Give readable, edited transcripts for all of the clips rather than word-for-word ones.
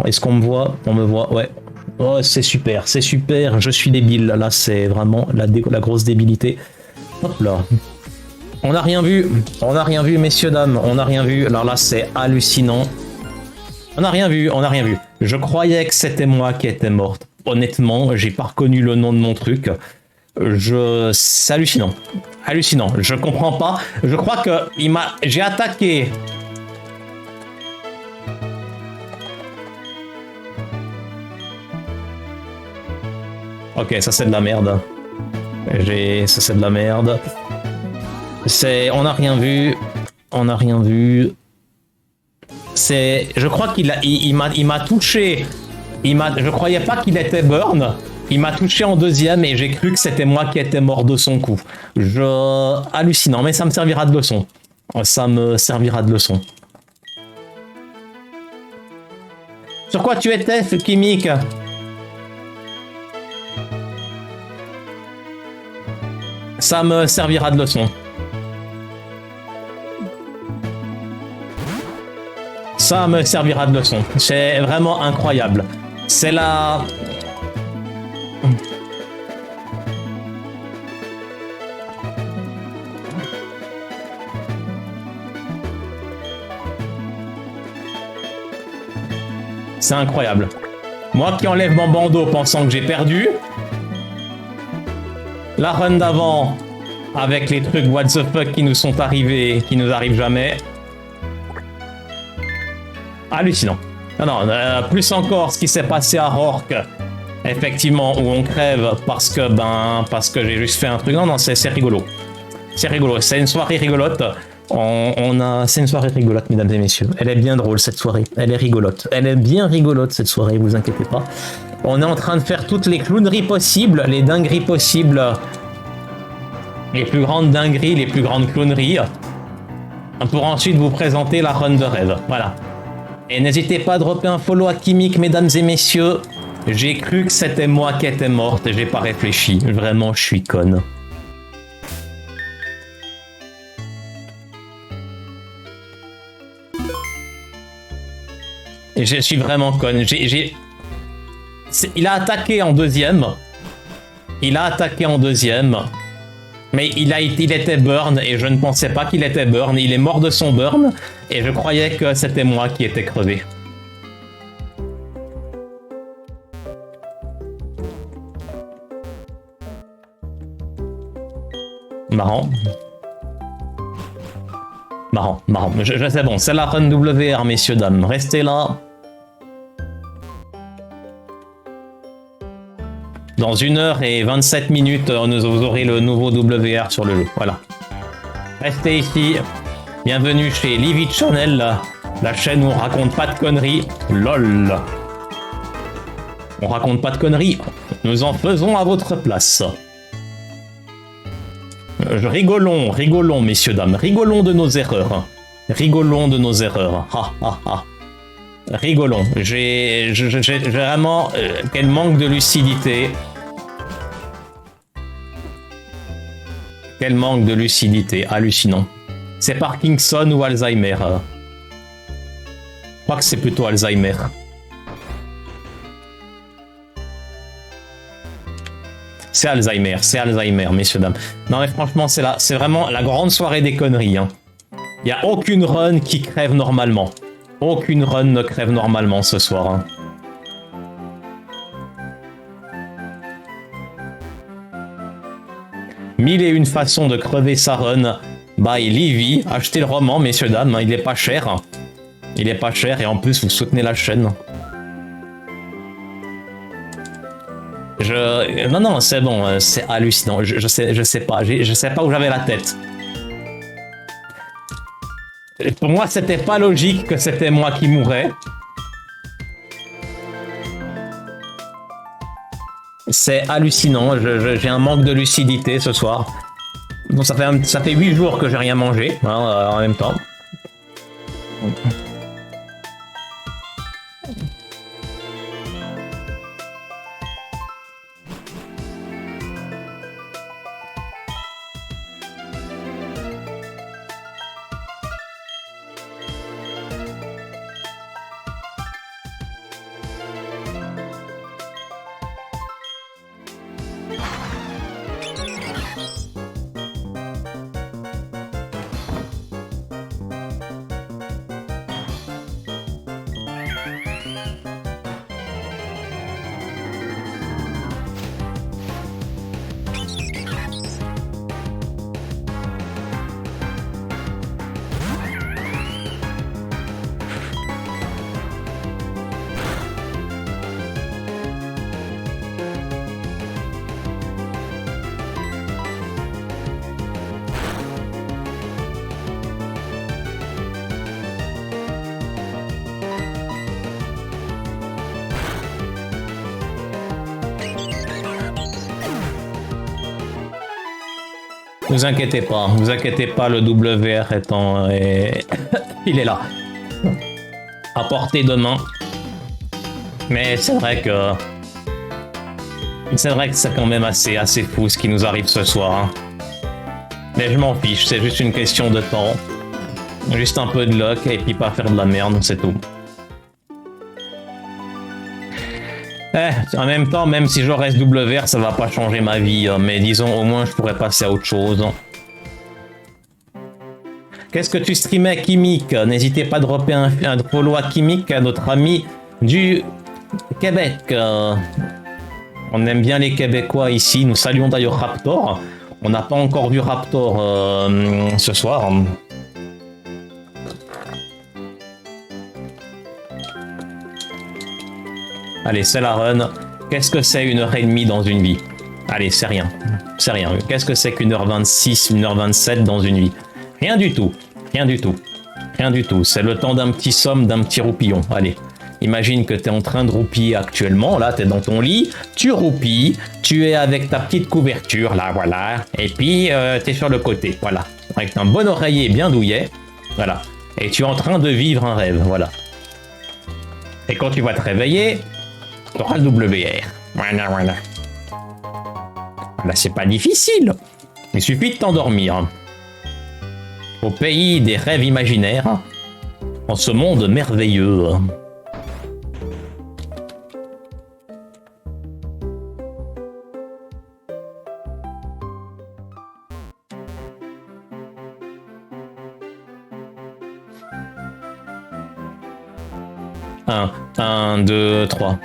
Est-ce qu'on me voit? On me voit, ouais. Oh, c'est super, c'est super. Je suis débile. Là, c'est vraiment la grosse débilité. Hop là. On n'a rien vu. On n'a rien vu, messieurs, dames. On n'a rien vu. Alors là, c'est hallucinant. On n'a rien vu. On n'a rien vu. Je croyais que c'était moi qui étais morte. Honnêtement, j'ai pas reconnu le nom de mon truc. C'est hallucinant. Hallucinant. Je comprends pas. Je crois que j'ai attaqué. Ok, ça c'est de la merde. Ça c'est de la merde. On n'a rien vu. On n'a rien vu. Je crois il m'a touché. Je croyais pas qu'il était burn. Il m'a touché en deuxième et j'ai cru que c'était moi qui étais mort de son coup. Hallucinant, mais ça me servira de leçon. Ça me servira de leçon. Sur quoi tu étais, ce Kimik? Ça me servira de leçon. Ça me servira de leçon. C'est vraiment incroyable. C'est la... C'est incroyable. Moi qui enlève mon bandeau pensant que j'ai perdu. La run d'avant, avec les trucs what the fuck qui nous sont arrivés, qui nous arrivent jamais. Hallucinant. Non, plus encore ce qui s'est passé à Rourke, effectivement, où on crève parce que j'ai juste fait un truc. Non, c'est rigolo. C'est rigolo. C'est une soirée rigolote. C'est une soirée rigolote, mesdames et messieurs. Elle est bien drôle, cette soirée. Elle est rigolote. Elle est bien rigolote, cette soirée, vous inquiétez pas. On est en train de faire toutes les clowneries possibles, les dingueries possibles, les plus grandes dingueries, les plus grandes clowneries, pour ensuite vous présenter la run de rêve. Voilà. Et n'hésitez pas à dropper un follow à Kimik, mesdames et messieurs. J'ai cru que c'était moi qui étais morte et j'ai pas réfléchi. Vraiment, je suis conne. Et je suis vraiment conne. Il a attaqué en deuxième. Mais il était burn et je ne pensais pas qu'il était burn. Il est mort de son burn et je croyais que c'était moi qui étais crevé. Marrant. Je sais bon, c'est la run WR, messieurs, dames. Restez là. Dans 1h27, vous aurez le nouveau WR sur le jeu. Voilà. Restez ici. Bienvenue chez Livy Channel, la chaîne où on raconte pas de conneries. LOL. On raconte pas de conneries. Nous en faisons à votre place. Rigolons, messieurs, dames. Rigolons de nos erreurs. Rigolons. J'ai vraiment... quel manque de lucidité. Quel manque de lucidité. Hallucinant. C'est Parkinson ou Alzheimer? Je crois que c'est plutôt Alzheimer. C'est Alzheimer, messieurs, dames. Non, mais franchement, c'est vraiment la grande soirée des conneries. Hein. Il n'y a aucune run qui crève normalement. Aucune run ne crève normalement ce soir. Hein. Mille et une façons de crever sa run. By Livy. Achetez le roman, messieurs, dames. Il est pas cher. Il est pas cher et en plus, vous soutenez la chaîne. Non, c'est bon, c'est hallucinant. Je sais pas où j'avais la tête. Pour moi, c'était pas logique que c'était moi qui mourais. C'est hallucinant. J'ai un manque de lucidité ce soir. Donc ça fait 8 jours que j'ai rien mangé hein, en même temps. vous inquiétez pas, le WR étant... il est là. À portée de main. Mais c'est vrai que... c'est quand même assez fou ce qui nous arrive ce soir. Hein. Mais je m'en fiche, c'est juste une question de temps. Juste un peu de luck et puis pas faire de la merde, c'est tout. En même temps, même si je reste WR, ça va pas changer ma vie. Mais disons, au moins, je pourrais passer à autre chose. Qu'est-ce que tu streamais, Kimik? N'hésitez pas à dropper un follow à Kimik, à notre ami du Québec. On aime bien les Québécois ici. Nous saluons d'ailleurs Raptor. On n'a pas encore vu Raptor ce soir. Allez, c'est la run. Qu'est-ce que c'est 1h30 dans une vie? Allez, c'est rien. C'est rien. Qu'est-ce que c'est qu'1h26, 1h27 dans une vie? Rien du tout. Rien du tout. Rien du tout. C'est le temps d'un petit somme, d'un petit roupillon. Allez. Imagine que tu es en train de roupiller actuellement. Là, tu es dans ton lit. Tu roupilles. Tu es avec ta petite couverture. Là, voilà. Et puis, tu es sur le côté. Voilà. Avec un bon oreiller bien douillet. Voilà. Et tu es en train de vivre un rêve. Voilà. Et quand tu vas te réveiller, tu auras le WR. Voilà, voilà. Là, c'est pas difficile. Il suffit de t'endormir. Au pays des rêves imaginaires, en ce monde merveilleux. Un, deux, trois.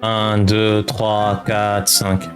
Un, deux, trois, quatre, cinq.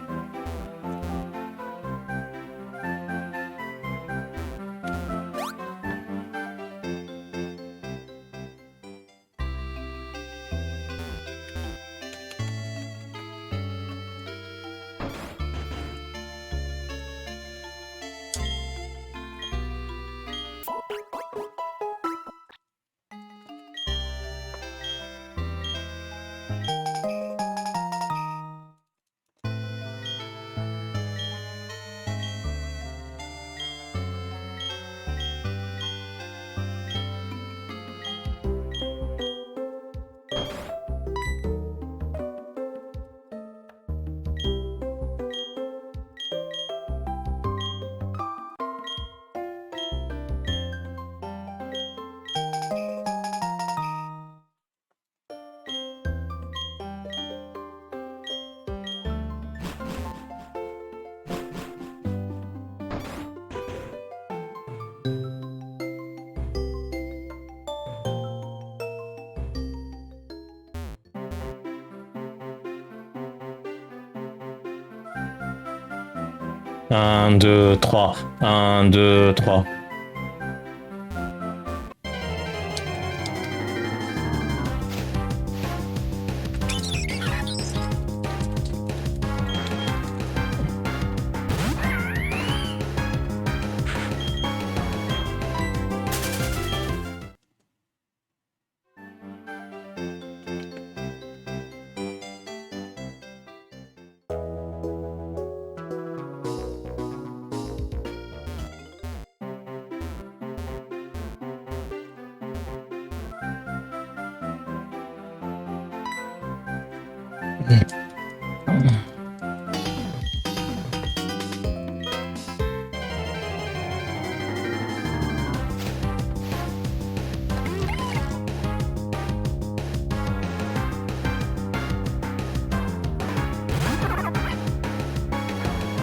1, 2, 3. 1, 2, 3.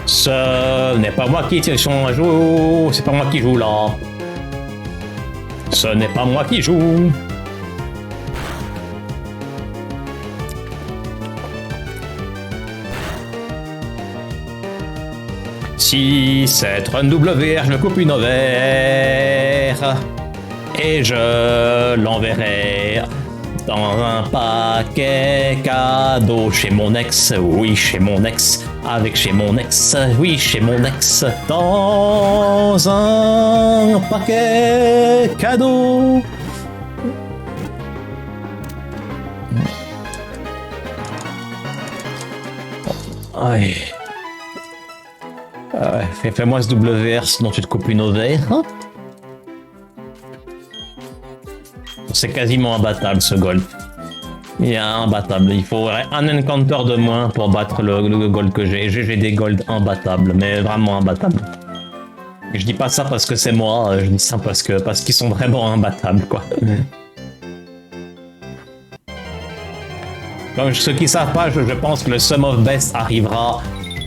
Ce n'est pas moi qui joue, c'est pas moi qui joue là. Ce n'est pas moi qui joue. Si c'est un WR, je me coupe une ovaire et je l'enverrai dans un paquet cadeau chez mon ex, oui chez mon ex, avec chez mon ex, oui chez mon ex, dans un paquet cadeau. Aïe. Fais-moi ce WR sinon tu te coupes une ovaire. C'est quasiment imbattable ce gold. Il est imbattable. Il faut un encounter de moins pour battre le gold que j'ai. J'ai des golds imbattables, mais vraiment imbattables. Et je dis pas ça parce que c'est moi, je dis ça parce qu'ils sont vraiment imbattables, quoi. Comme ceux qui savent pas, je pense que le Sum of Best arrivera.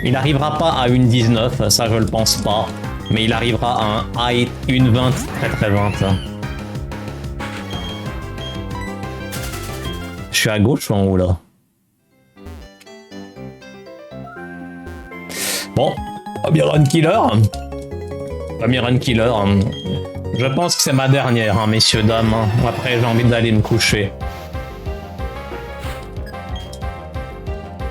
Il n'arrivera pas à une 19, ça je le pense pas. Mais il arrivera à un high, une 20, très 20. Je suis à gauche ou en haut là? Bon, premier run killer. Premier run killer. Je pense que c'est ma dernière, hein, messieurs, dames. Après, j'ai envie d'aller me coucher.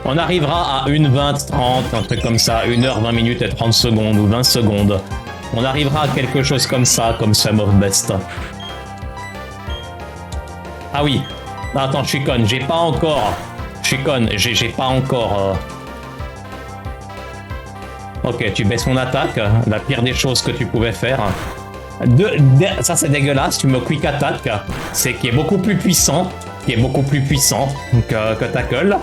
On arrivera à une 20, 30, un truc comme ça. 1 heure, 20 minutes et 30 secondes ou 20 secondes. On arrivera à quelque chose comme ça, comme Sum of Best. Ah oui. Non, attends, je suis con. J'ai pas encore... Je suis con. J'ai pas encore... Ok, tu baisses mon attaque. La pire des choses que tu pouvais faire. Ça, c'est dégueulasse. Tu me quick attack. C'est qui est beaucoup plus puissant. Qui est beaucoup plus puissant que tackle.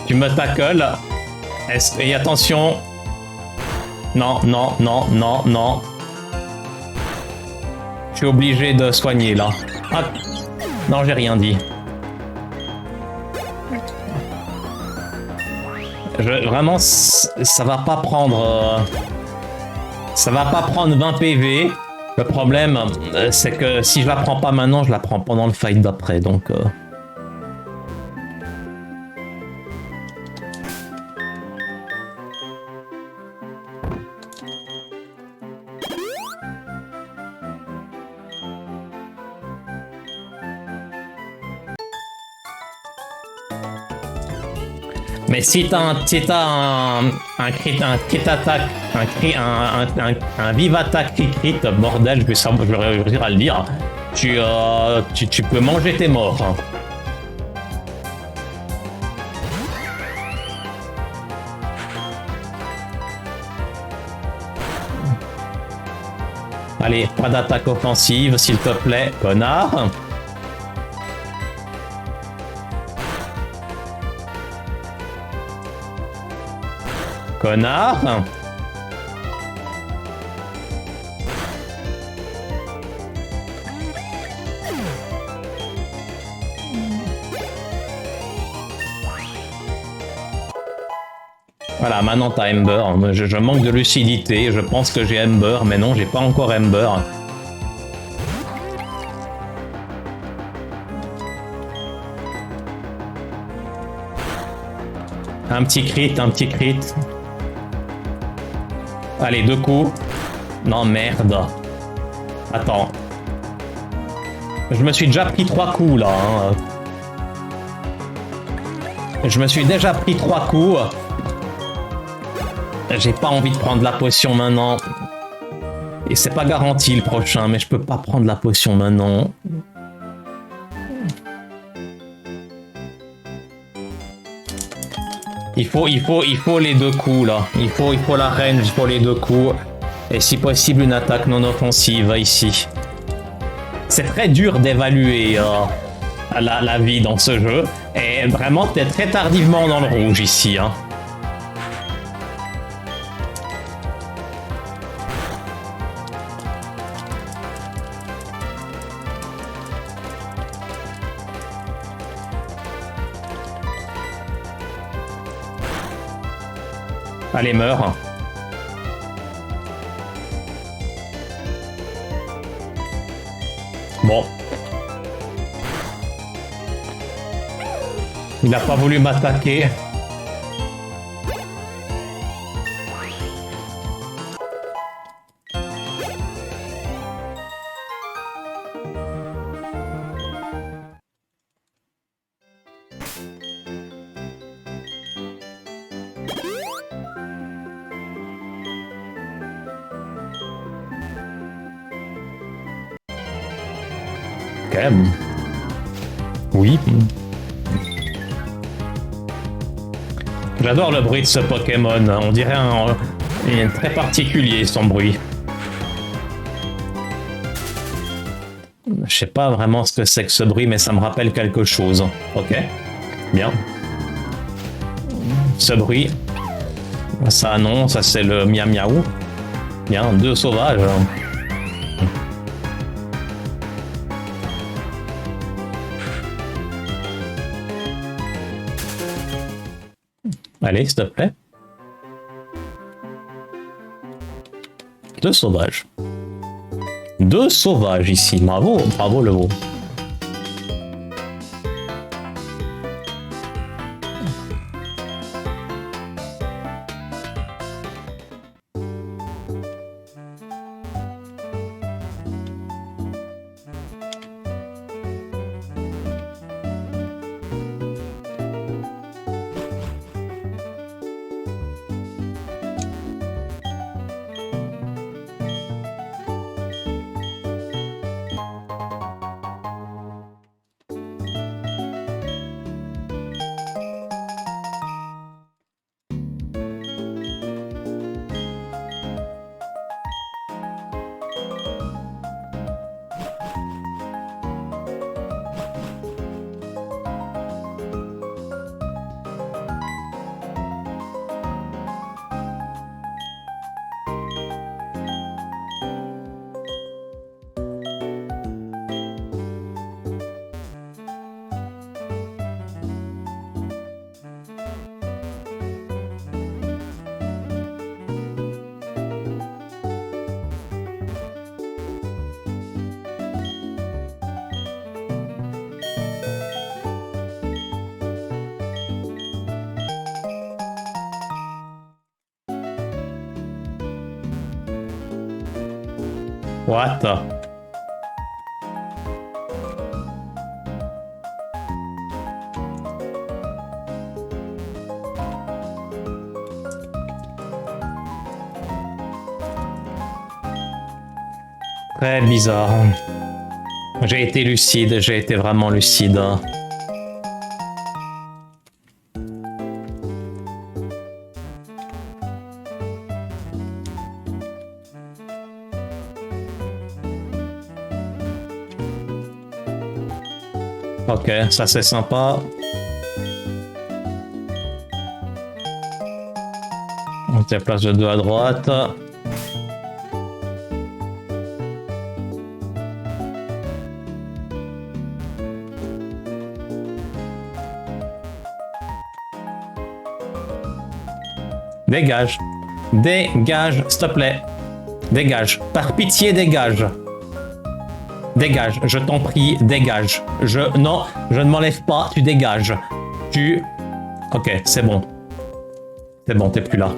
Tu me tackles. Et attention. Non, non, non, non, non. Je suis obligé de soigner là. Ah. Non, j'ai rien dit. Vraiment, ça va pas prendre... ça va pas prendre 20 PV. Le problème, c'est que si je la prends pas maintenant, je la prends pendant le fight d'après. Donc... Mais si t'as un crit attaque, un vive attaque crit, bordel, je vais réussir à le dire, tu peux manger tes morts. Hein. Allez, pas d'attaque offensive, s'il te plaît, connard. Connard. Voilà, maintenant t'as Ember. Je manque de lucidité. Je pense que j'ai Ember, mais non, j'ai pas encore Ember. Un petit crit, un petit crit. Allez, 2 coups. Non, merde. Attends. Je me suis déjà pris 3 coups, là. Hein. Je me suis déjà pris 3 coups. J'ai pas envie de prendre la potion maintenant. Et c'est pas garanti le prochain, mais je peux pas prendre la potion maintenant. Il faut les 2 coups là. Il faut la range pour les 2 coups. Et si possible une attaque non offensive ici. C'est très dur d'évaluer la vie dans ce jeu. Et vraiment t'es très tardivement dans le rouge ici. Hein. Allez, meurs. Bon. Il n'a pas voulu m'attaquer. Oui. J'adore le bruit de ce Pokémon. On dirait un très particulier son bruit. Je sais pas vraiment ce que c'est que ce bruit, mais ça me rappelle quelque chose. Ok. Bien. Ce bruit. Ça non, ça c'est le miam miaou. Bien, 2 sauvages. Allez, s'il te plaît. 2 sauvages. 2 sauvages ici. Bravo, bravo le veau. What? Très bizarre. J'ai été lucide, j'ai été vraiment lucide. Ok, ça c'est sympa. On se déplace de 2 à droite. Dégage. Dégage, s'il te plaît. Dégage. Par pitié, dégage. Dégage, je t'en prie, dégage. Non, je ne m'enlève pas, tu dégages. Ok, c'est bon. C'est bon, t'es plus là.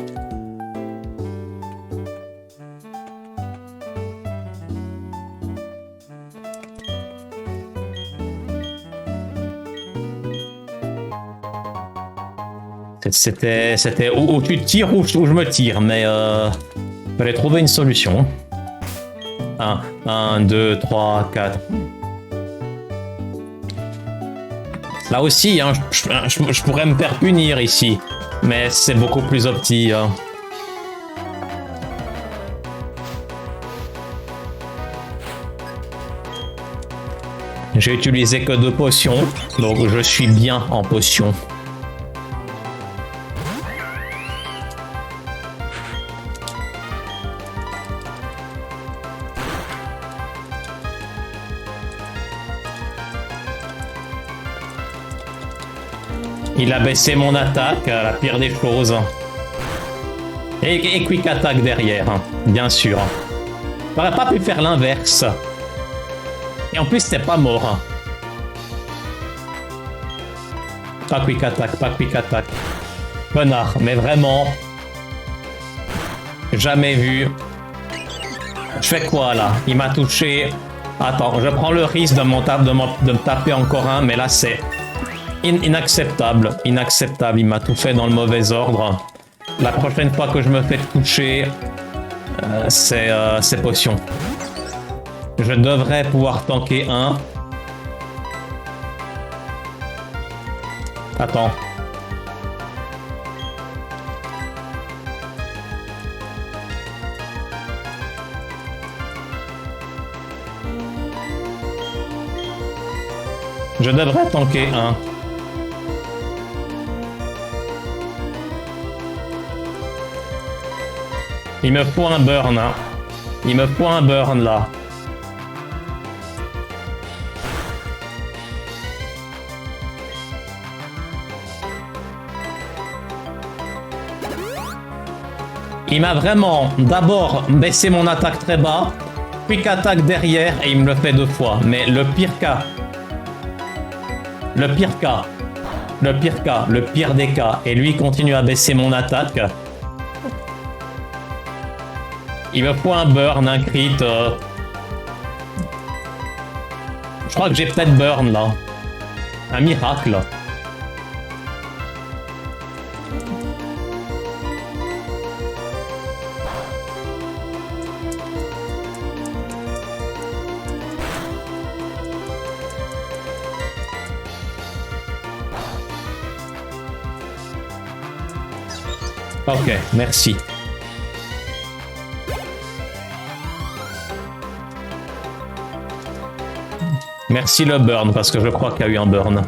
C'était où tu tires ou je me tire, mais fallait trouver une solution. 1, 2, 3, 4. Là aussi, hein, je pourrais me faire punir ici, mais c'est beaucoup plus opti. Hein. J'ai utilisé que 2 potions, donc je suis bien en potions. Il a baissé mon attaque, la pire des choses. Et quick attack derrière, hein, bien sûr. J'aurais pas pu faire l'inverse. Et en plus, c'était pas mort. Hein. Pas quick attack, pas quick attack. Connard, mais vraiment. Jamais vu. Je fais quoi là? Il m'a touché. Attends, je prends le risque de me taper encore un, mais là c'est inacceptable. Inacceptable. Il m'a tout fait dans le mauvais ordre. La prochaine fois que je me fais toucher, c'est potion. Je devrais pouvoir tanker un. Attends. Je devrais tanker un. Il me faut un burn. Hein. Il me faut un burn là. Il m'a vraiment d'abord baissé mon attaque très bas, quick attaque derrière et il me le fait 2 fois. Mais le pire des cas, et lui continue à baisser mon attaque. Il me faut un burn, un crit. Je crois que j'ai peut-être burn là. Un miracle. Ok, merci. Merci le burn, parce que je crois qu'il y a eu un burn.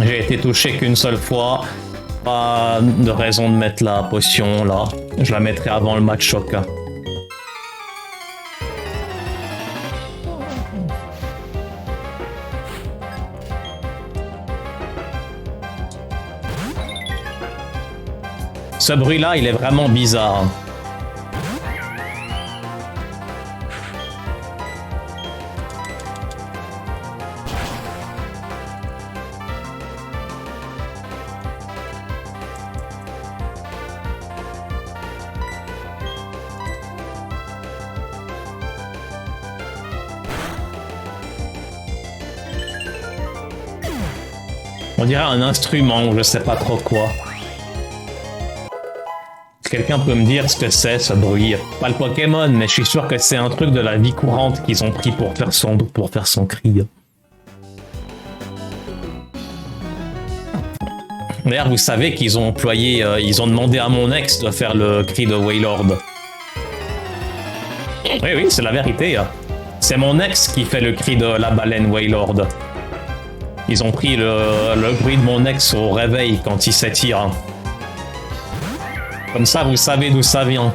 J'ai été touché qu'une seule fois. Pas de raison de mettre la potion là. Je la mettrai avant le match choc. Ce bruit-là, il est vraiment bizarre. On dirait un instrument ou je sais pas trop quoi. Quelqu'un peut me dire ce que c'est ce bruit? Pas le Pokémon, mais je suis sûr que c'est un truc de la vie courante qu'ils ont pris pour faire son cri. D'ailleurs, vous savez qu'ils ont employé, ils ont demandé à mon ex de faire le cri de Wailord. Oui, c'est la vérité. C'est mon ex qui fait le cri de la baleine Wailord. Ils ont pris le bruit de mon ex au réveil quand il s'étire. Comme ça, vous savez d'où ça vient.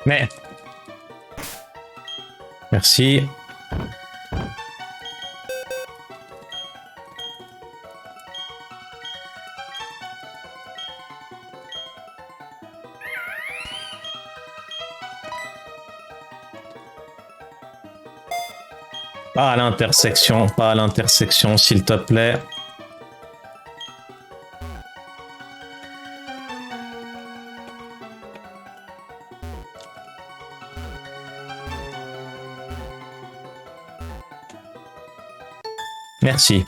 Mais... Merci. Pas à l'intersection, s'il te plaît. Merci.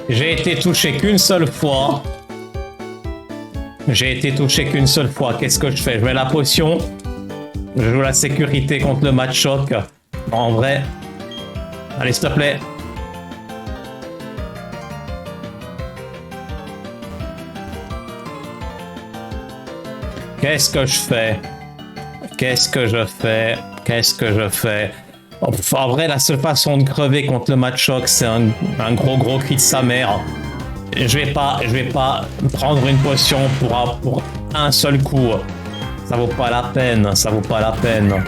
J'ai été touché qu'une seule fois. J'ai été touché qu'une seule fois. Qu'est-ce que je fais? Je mets la potion. Je joue la sécurité contre le match choc. En vrai. Allez, s'il te plaît. Qu'est-ce que je fais? Qu'est-ce que je fais? Qu'est-ce que je fais? En vrai, la seule façon de crever contre le match choc, c'est un gros cri de sa mère. Je vais pas prendre une potion pour un seul coup. Ça vaut pas la peine, ça vaut pas la peine.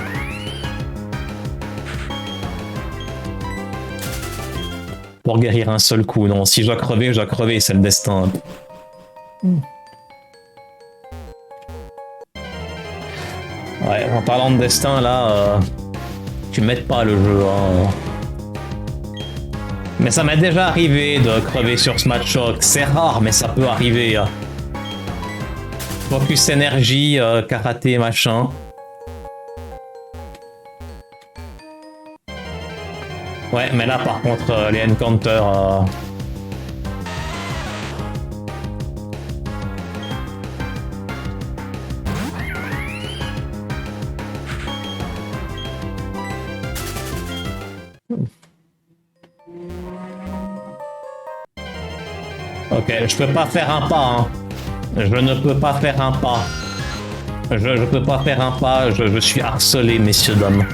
Pour guérir un seul coup, non. Si je dois crever, c'est le destin. Ouais, en parlant de destin, là... Tu m'aides pas le jeu, hein. Mais ça m'est déjà arrivé de crever sur ce match choc. C'est rare, mais ça peut arriver. Focus énergie, karaté, machin. Ouais, mais là par contre, les encounters... Ok, je peux pas faire un pas, hein. Je ne peux pas faire un pas. Je peux pas faire un pas, je suis harcelé, messieurs, dames.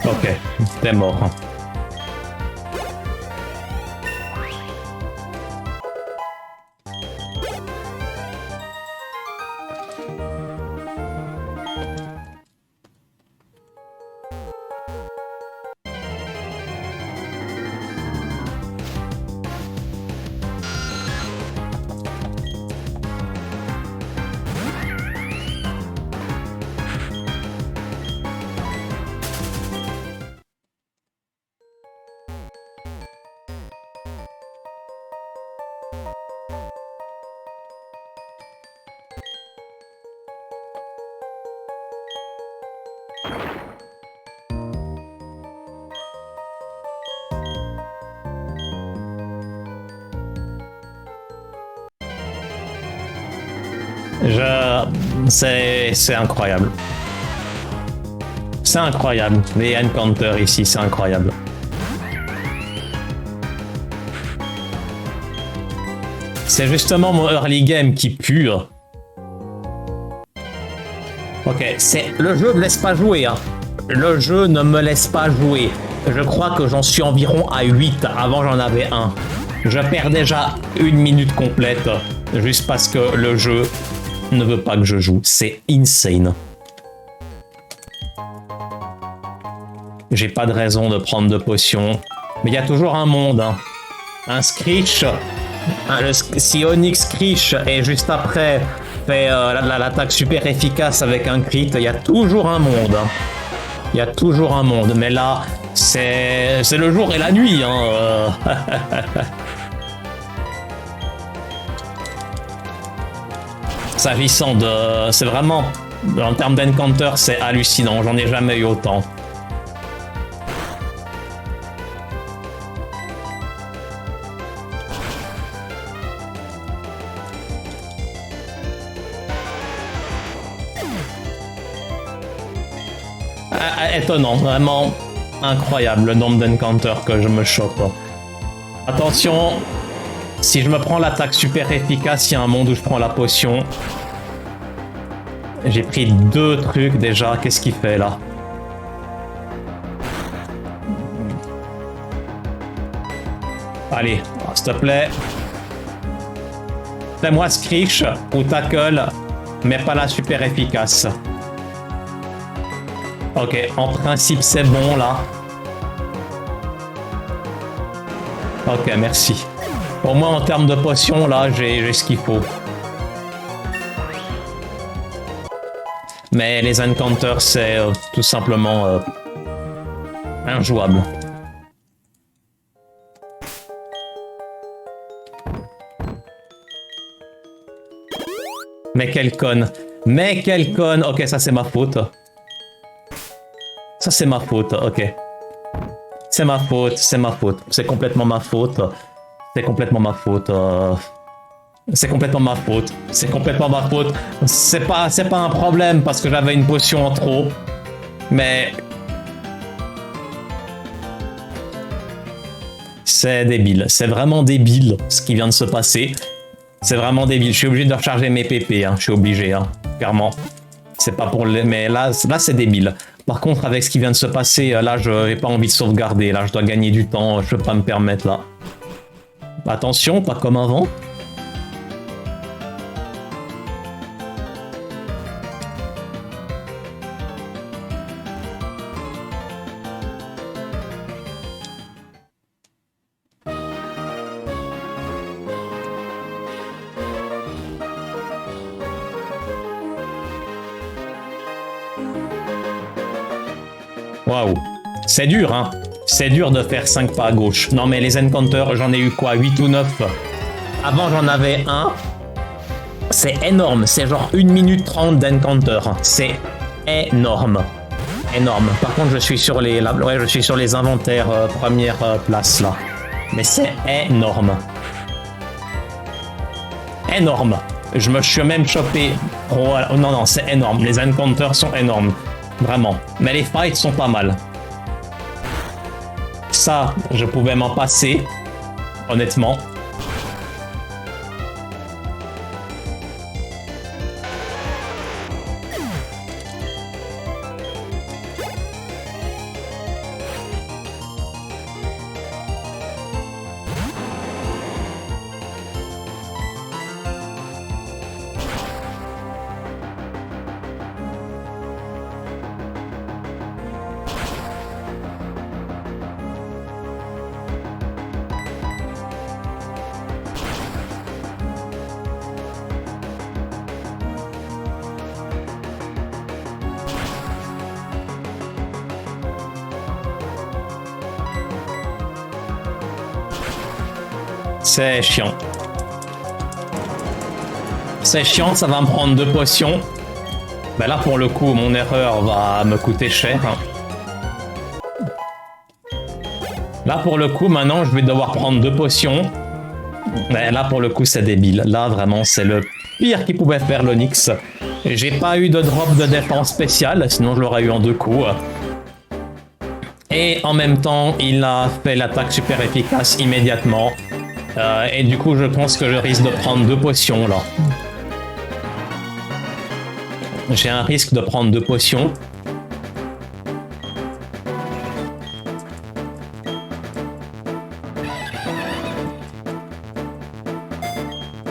Ok, t'es mort. C'est incroyable. C'est incroyable. Les encounters ici, c'est incroyable. C'est justement mon early game qui pue. Ok, le jeu ne me laisse pas jouer. Hein. Le jeu ne me laisse pas jouer. Je crois que j'en suis environ à 8. Avant, j'en avais 1. Je perds déjà 1 minute complète juste parce que le jeu ne veut pas que je joue. C'est insane. J'ai pas de raison de prendre de potions. Mais il y a toujours un monde. Hein. Un Screech. Si Onyx Screech et juste après fait l'attaque super efficace avec un crit, il y a toujours un monde. Hein. Il y a toujours un monde. Mais là, c'est le jour et la nuit. Hein. S'agissant de... C'est vraiment... En termes d'encounter, c'est hallucinant. J'en ai jamais eu autant. Étonnant, vraiment incroyable le nombre d'encounters que je me chope. Attention, si je me prends l'attaque super efficace, il y a un monde où je prends la potion. J'ai pris 2 trucs déjà, qu'est-ce qu'il fait là? Allez, s'il te plaît. Fais-moi Screech ou tackle, mais pas la super efficace. Ok, en principe c'est bon là. Ok, merci. Au moins en termes de potions là, j'ai ce qu'il faut. Mais les encounters c'est tout simplement injouable. Mais quel con. Mais quel con. Ok, ça c'est ma faute. Ça, c'est ma faute, ok. C'est ma faute, c'est ma faute. C'est complètement ma faute. C'est complètement ma faute. C'est complètement ma faute. C'est complètement ma faute. C'est pas un problème parce que j'avais une potion en trop. Mais... C'est débile. C'est vraiment débile ce qui vient de se passer. C'est vraiment débile. Je suis obligé de recharger mes PP. Hein. Je suis obligé, hein. Clairement. C'est pas pour les... Mais là c'est débile. Par contre, avec ce qui vient de se passer, là, je n'ai pas envie de sauvegarder. Là, je dois gagner du temps. Je peux pas me permettre, là. Attention, pas comme avant. Waouh, c'est dur, hein. C'est dur de faire 5 pas à gauche. Non, mais les encounters, j'en ai eu quoi, 8 ou 9. Avant, j'en avais un. C'est énorme. C'est genre 1 minute 30 d'encounter. C'est énorme. Énorme. Par contre, je suis sur les, ouais, je suis sur les inventaires première place, là. Mais c'est énorme. Énorme. Je me suis même chopé... Oh, non, non, c'est énorme. Les encounters sont énormes. Vraiment. Mais les fights sont pas mal. Ça, je pouvais m'en passer. Honnêtement. C'est chiant. C'est chiant, ça va me prendre 2 potions. Ben là, pour le coup, mon erreur va me coûter cher. Là, pour le coup, maintenant, je vais devoir prendre 2 potions. Mais là, pour le coup, c'est débile. Là, vraiment, c'est le pire qu'il pouvait faire l'Onyx. J'ai pas eu de drop de défense spéciale, sinon je l'aurais eu en 2 coups. Et en même temps, il a fait l'attaque super efficace immédiatement. Et du coup, je pense que je risque de prendre 2 potions là. J'ai un risque de prendre 2 potions.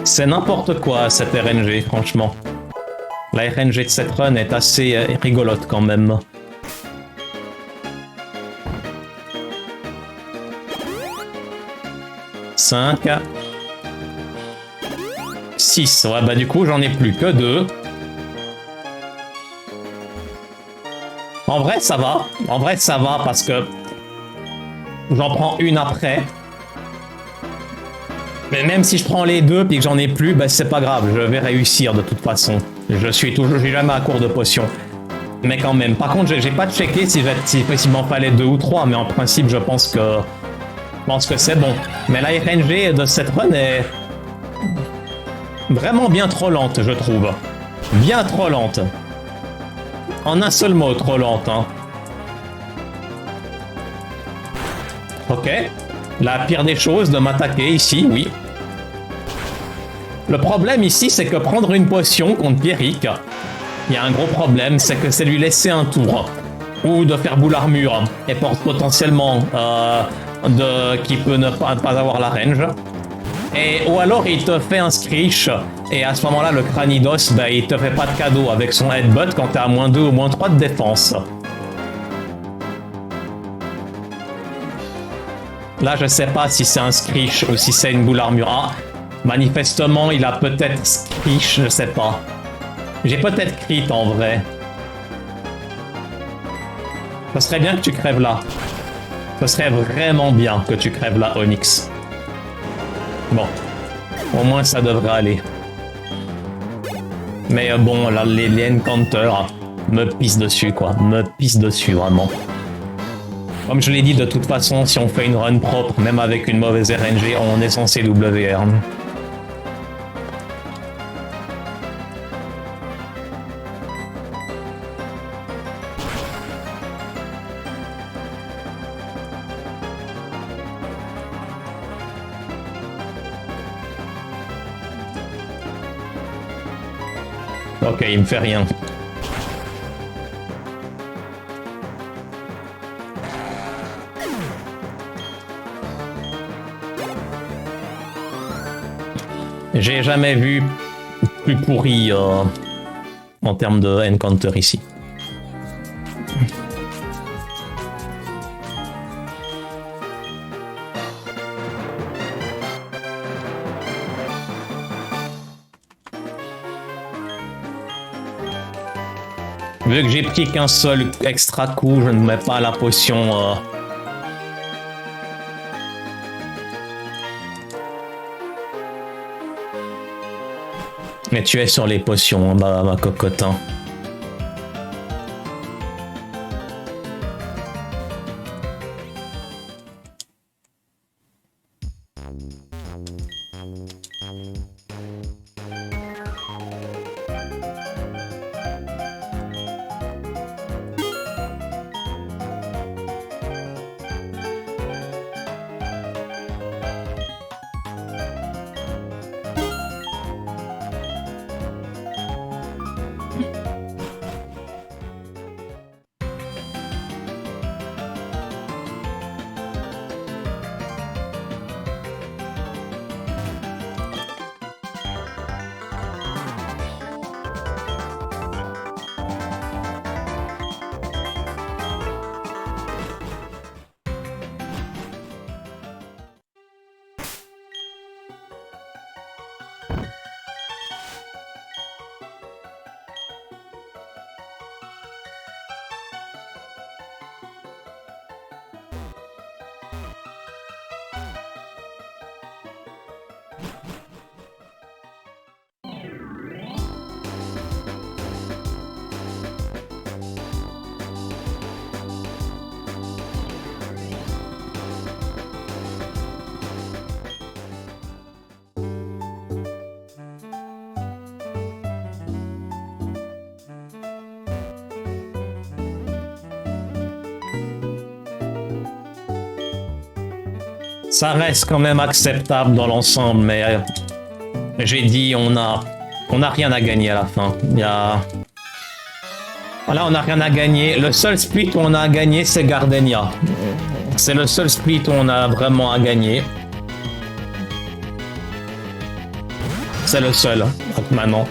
C'est n'importe quoi cette RNG, franchement. La RNG de cette run est assez rigolote quand même. Cinq. 6. Ouais, bah du coup, j'en ai plus que 2. En vrai, ça va. En vrai, ça va parce que j'en prends une après. Mais même si je prends les 2 puis que j'en ai plus, bah c'est pas grave, je vais réussir de toute façon. J'ai jamais à court de potions. Mais quand même. Par contre, j'ai pas checké si m'en fallait 2 ou 3, mais en principe, je pense que c'est bon. Mais la RNG de cette run est vraiment bien trop lente, je trouve. Bien trop lente. En un seul mot, trop lente. Hein. Ok. La pire des choses de m'attaquer ici, oui. Le problème ici, c'est que prendre une potion contre Pierrick, il y a un gros problème, c'est que c'est lui laisser un tour. Ou de faire boule armure, et potentiellement qui peut ne pas avoir la range. Ou alors il te fait un screech, et à ce moment-là, le Cranidos, bah, il te fait pas de cadeau avec son headbutt quand t'es à -2 ou -3 de défense. Là, je sais pas si c'est un screech ou si c'est une boule armure. Ah, manifestement, il a peut-être screech, je sais pas. J'ai peut-être crit en vrai. Ce serait bien que tu crèves là. Ce serait vraiment bien que tu crèves là, Onyx. Bon. Au moins, ça devrait aller. Mais bon, là, les encounters me pissent dessus, quoi. Me pissent dessus, vraiment. Comme je l'ai dit, de toute façon, si on fait une run propre, même avec une mauvaise RNG, on est censé WR. Ok, il me fait rien. J'ai jamais vu plus pourri en termes de encounter ici. Vu que j'ai pris qu'un seul extra coup, je ne mets pas la potion. Mais tu es sur les potions, ma cocotin. Ça reste quand même acceptable dans l'ensemble, mais j'ai dit on a rien à gagner à la fin. Il y a... Voilà, on n'a rien à gagner. Le seul split où on a à gagner, c'est Gardenia. C'est le seul split où on a vraiment à gagner. C'est le seul, maintenant.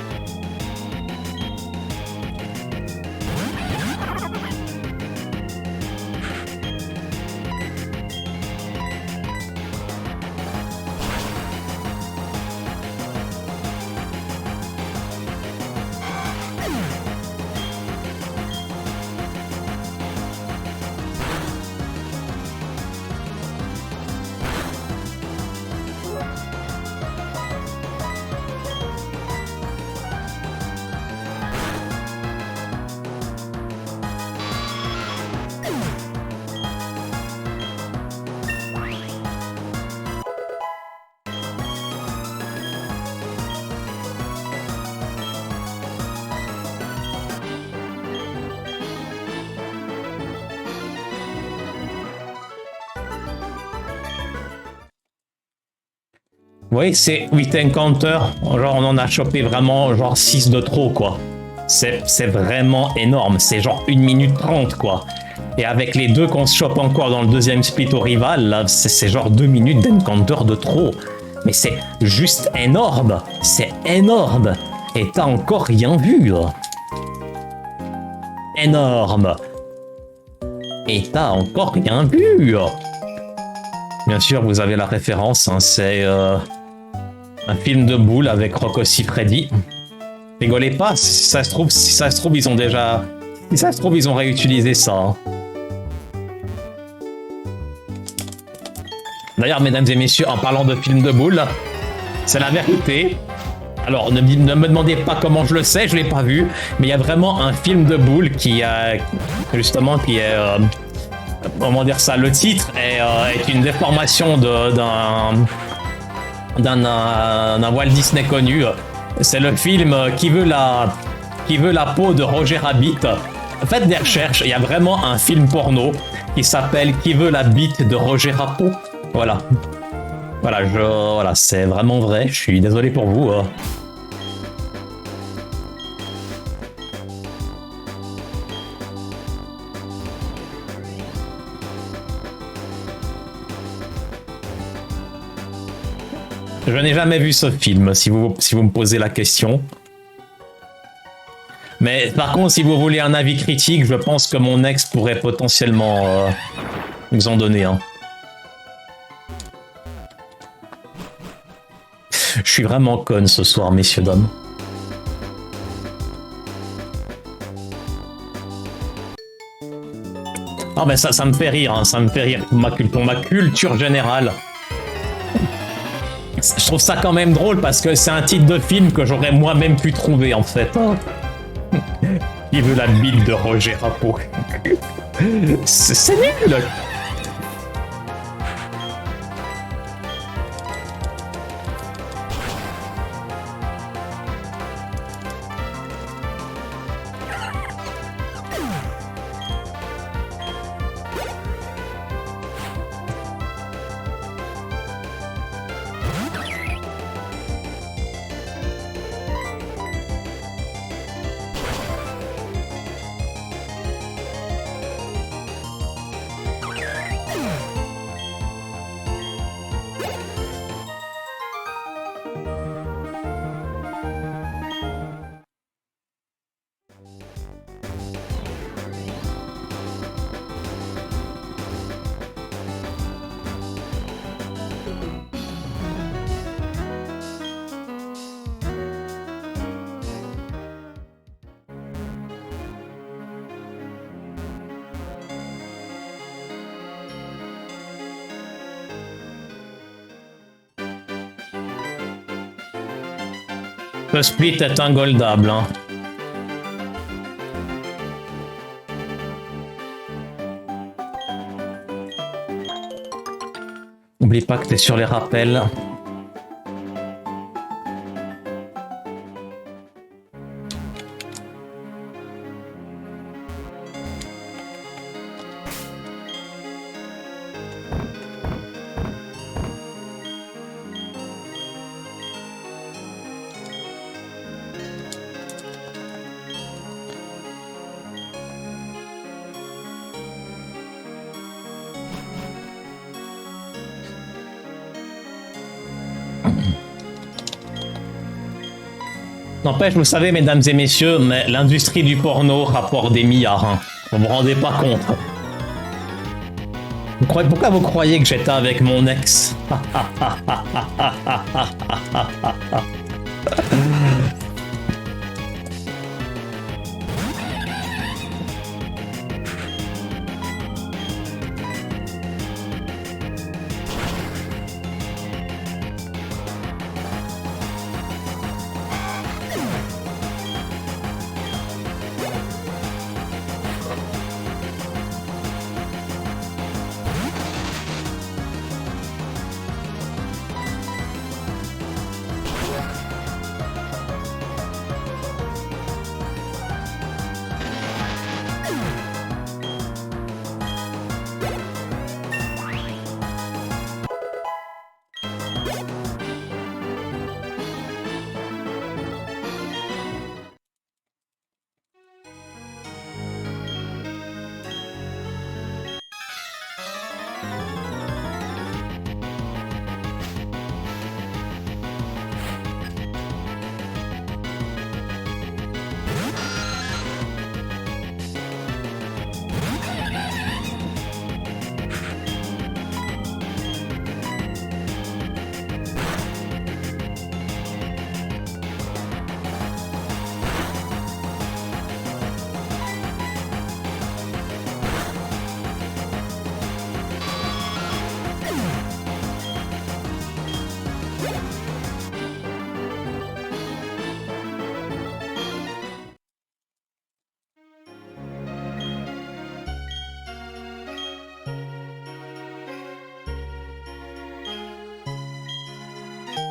Oui, c'est 8 encounters, genre on en a chopé vraiment genre 6 de trop quoi. C'est vraiment énorme, c'est genre 1 minute 30 quoi. Et avec les deux qu'on se chope encore dans le deuxième split au rival, là, c'est genre 2 minutes d'encounter de trop. Mais c'est juste énorme, c'est énorme. Et t'as encore rien vu. Énorme. Et t'as encore rien vu. Bien sûr, vous avez la référence, hein, c'est un film de boules avec Rocco Siffredi. Rigolez pas, si ça se trouve, ils ont déjà... Si ça se trouve, ils ont réutilisé ça. Hein. D'ailleurs, mesdames et messieurs, en parlant de film de boules, c'est la vérité. Alors, ne me demandez pas comment je le sais, je l'ai pas vu, mais il y a vraiment un film de boules qui justement, qui est... comment dire ça, le titre est une déformation d'un Walt Disney connu. C'est le film qui veut la peau de Roger Rabbit. Faites des recherches, il y a vraiment un film porno qui s'appelle Qui veut la bite de Roger Rabbit. Voilà. Voilà, c'est vraiment vrai, je suis désolé pour vous. Je n'ai jamais vu ce film, si vous me posez la question. Mais par contre, si vous voulez un avis critique, je pense que mon ex pourrait potentiellement nous en donner un. Je suis vraiment conne ce soir, messieurs, dames. Ah ben ça me fait rire, hein, ça me fait rire pour ma culture générale. Je trouve ça quand même drôle parce que c'est un titre de film que j'aurais moi-même pu trouver en fait. Il veut la bite de Roger Rabbit. C'est nul. Le split est ingoldable. Hein. N'oublie pas que t'es sur les rappels. N'empêche, vous savez, mesdames et messieurs, mais l'industrie du porno rapporte des milliards. Hein. Vous vous rendez pas compte. Pourquoi vous croyez que j'étais avec mon ex?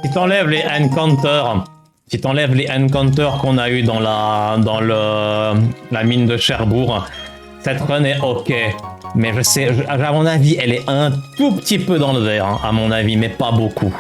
Si t'enlèves les encounters, qu'on a eu dans la mine de Cherbourg, cette run est ok. Mais je sais, à mon avis, elle est un tout petit peu dans le vert, hein, à mon avis, mais pas beaucoup.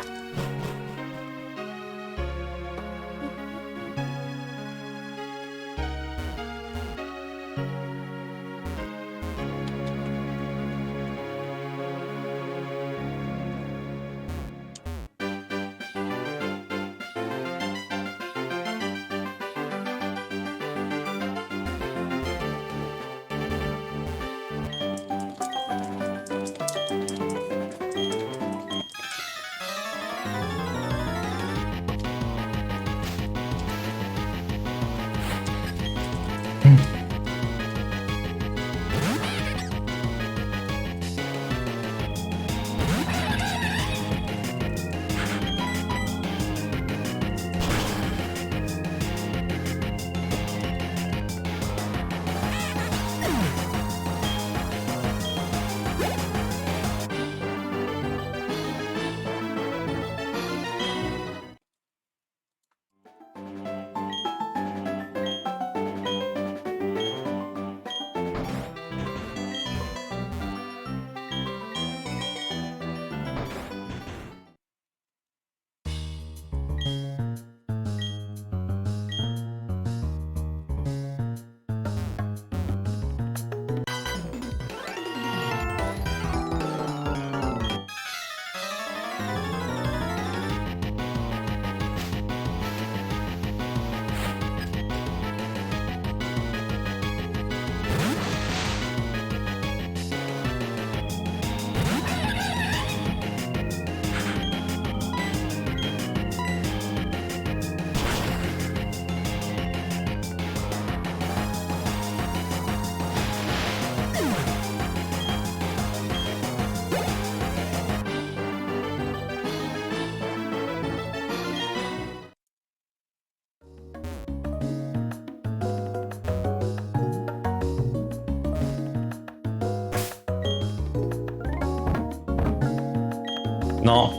Non.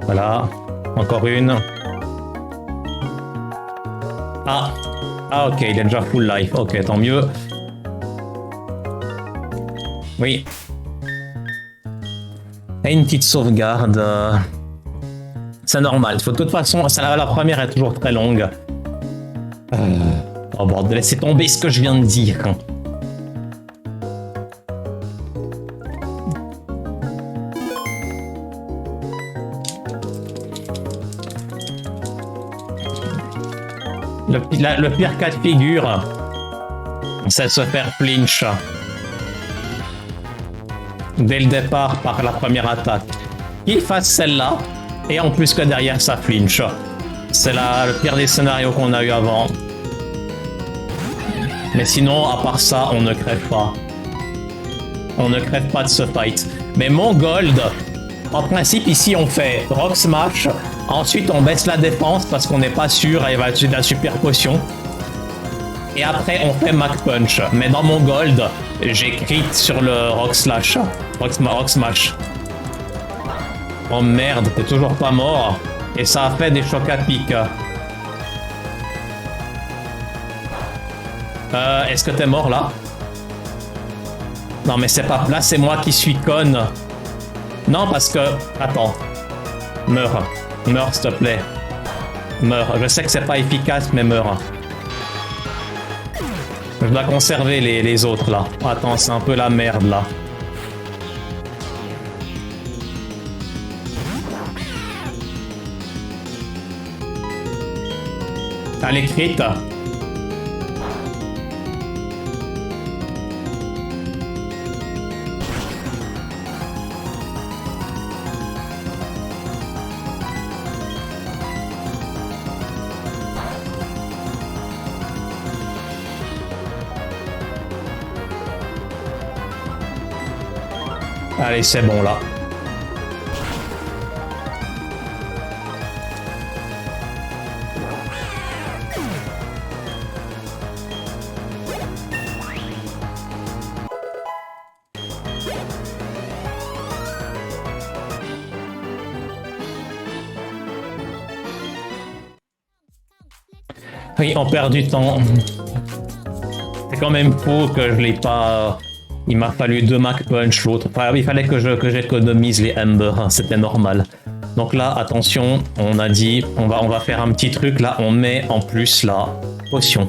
Voilà. Encore une. Ah. Ah ok, il est déjà full life. Ok, tant mieux. Oui. Et une petite sauvegarde. C'est normal. De toute façon, la première est toujours très longue. Oh bordel, laissez tomber ce que je viens de dire. Le pire cas de figure, c'est de se faire flinch dès le départ par la première attaque. Qu'il fasse celle-là, et en plus que derrière ça flinch. C'est le pire des scénarios qu'on a eu avant. Mais sinon, à part ça, on ne crève pas. On ne crève pas de ce fight. Mais mon gold, en principe, ici, on fait Rock Smash. Ensuite, on baisse la défense parce qu'on n'est pas sûr et il va utiliser de la super potion. Et après, on fait Mac Punch. Mais dans mon gold, j'ai crit sur le Rock Slash. Rock Smash. Oh merde, t'es toujours pas mort. Et ça a fait des chocs à pic. Est-ce que t'es mort là? Non mais c'est pas... Là c'est moi qui suis conne. Non parce que... Attends. Meurs. Meurs s'il te plaît. Meurs. Je sais que c'est pas efficace mais meurs. Je dois conserver les autres là. Attends, c'est un peu la merde là. Allez, crit. Allez, c'est bon là. Oui, on perd du temps. C'est quand même faux que je l'ai pas... Il m'a fallu 2 Mac Punch, l'autre. Enfin, il fallait que j'économise les Ember, hein, c'était normal. Donc là, attention, on a dit, on va faire un petit truc. Là, on met en plus la potion.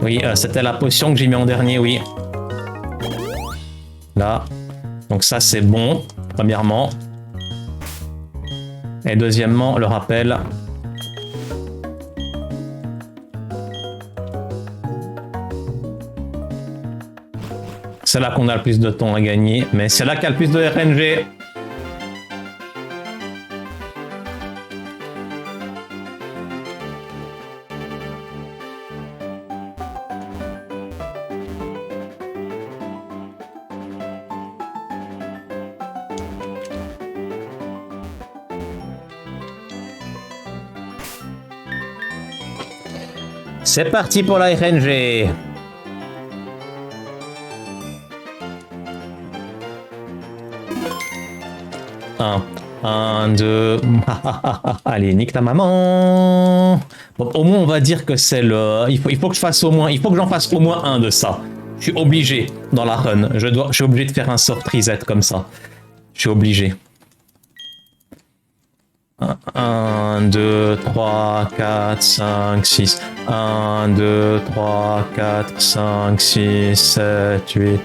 Oui, c'était la potion que j'ai mis en dernier, oui. Là. Donc ça, c'est bon, premièrement. Et deuxièmement, le rappel. C'est là qu'on a le plus de temps à gagner, mais c'est là qu'il y a le plus de RNG. C'est parti pour la RNG. Un, deux. Allez, nique ta maman. Bon, au moins, on va dire que c'est le. Il faut que je fasse au moins. Il faut que j'en fasse au moins un de ça. Je suis obligé dans la run. Je suis obligé de faire un soft reset comme ça. Je suis obligé. 1, 2, 3, 4, 5, 6. 1, 2, 3, 4, 5, 6, 7, 8.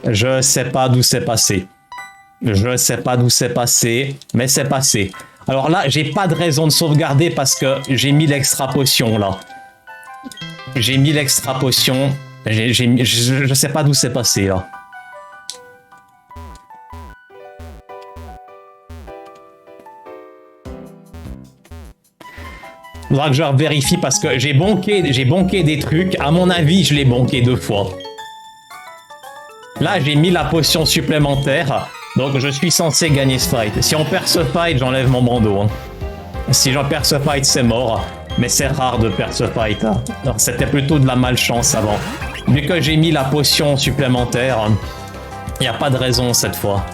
Je sais pas d'où c'est passé. Je sais pas d'où c'est passé, mais c'est passé. Alors là, j'ai pas de raison de sauvegarder parce que j'ai mis l'extra potion là. J'ai mis l'extra potion. Je sais pas d'où c'est passé là. Faudra que je vérifie parce que j'ai bonké des trucs. À mon avis, je l'ai bonké 2 fois. Là, j'ai mis la potion supplémentaire, donc je suis censé gagner ce fight. Si on perd ce fight, j'enlève mon bandeau. Hein. Si j'en perds ce fight, c'est mort. Mais c'est rare de perdre ce fight. Hein. C'était plutôt de la malchance avant. Vu que j'ai mis la potion supplémentaire, il n'y a pas de raison cette fois.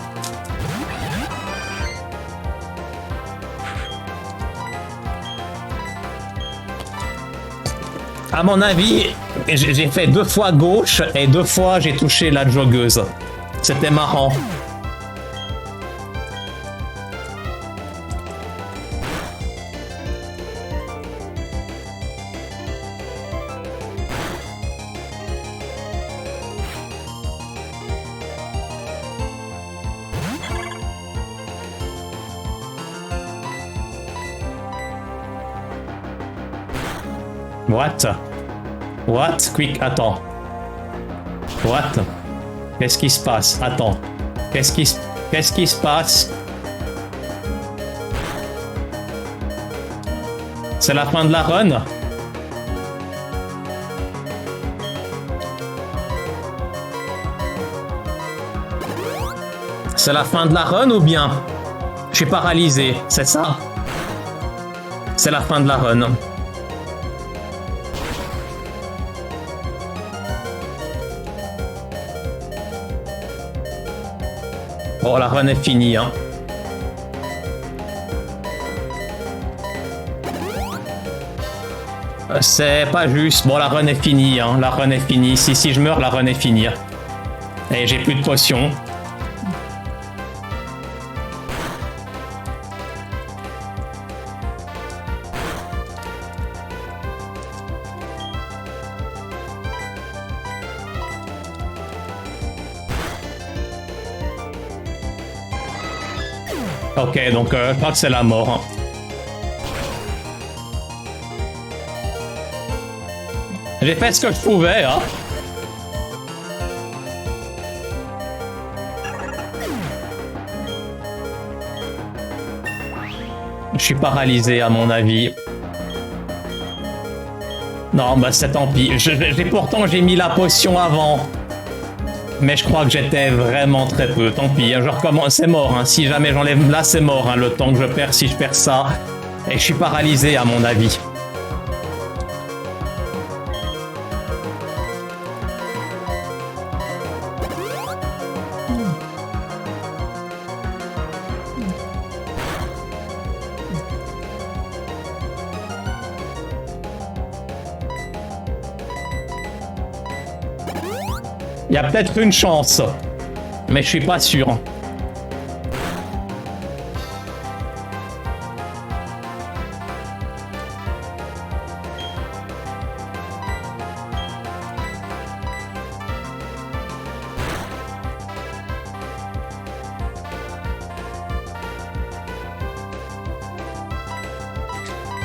À mon avis, j'ai fait 2 fois gauche et 2 fois j'ai touché la joggeuse. C'était marrant. What? What? Quick, attends. What? Qu'est-ce qui se passe? Attends. Qu'est-ce qui se passe? C'est la fin de la run? C'est la fin de la run ou bien? Je suis paralysé, c'est ça? C'est la fin de la run. Bon, la run est finie, hein. C'est pas juste. Bon, la run est finie, hein. La run est finie. Si je meurs, la run est finie. Et j'ai plus de potions. Ok, donc je crois que c'est la mort. Hein. J'ai fait ce que je pouvais, hein. Je suis paralysé à mon avis. Non, bah c'est tant pis. Pourtant j'ai mis la potion avant. Mais je crois que j'étais vraiment très peu. Tant pis, hein, je recommence. C'est mort. Hein. Si jamais j'enlève là, c'est mort. Hein, le temps que je perds, si je perds ça. Et je suis paralysé à mon avis. Il y a peut-être une chance, mais je suis pas sûr.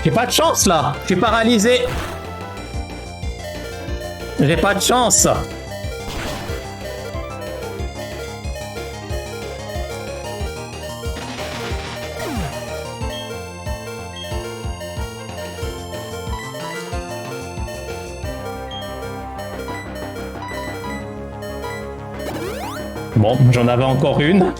J'ai pas de chance là, je suis paralysé. J'ai pas de chance. Bon, j'en avais encore une.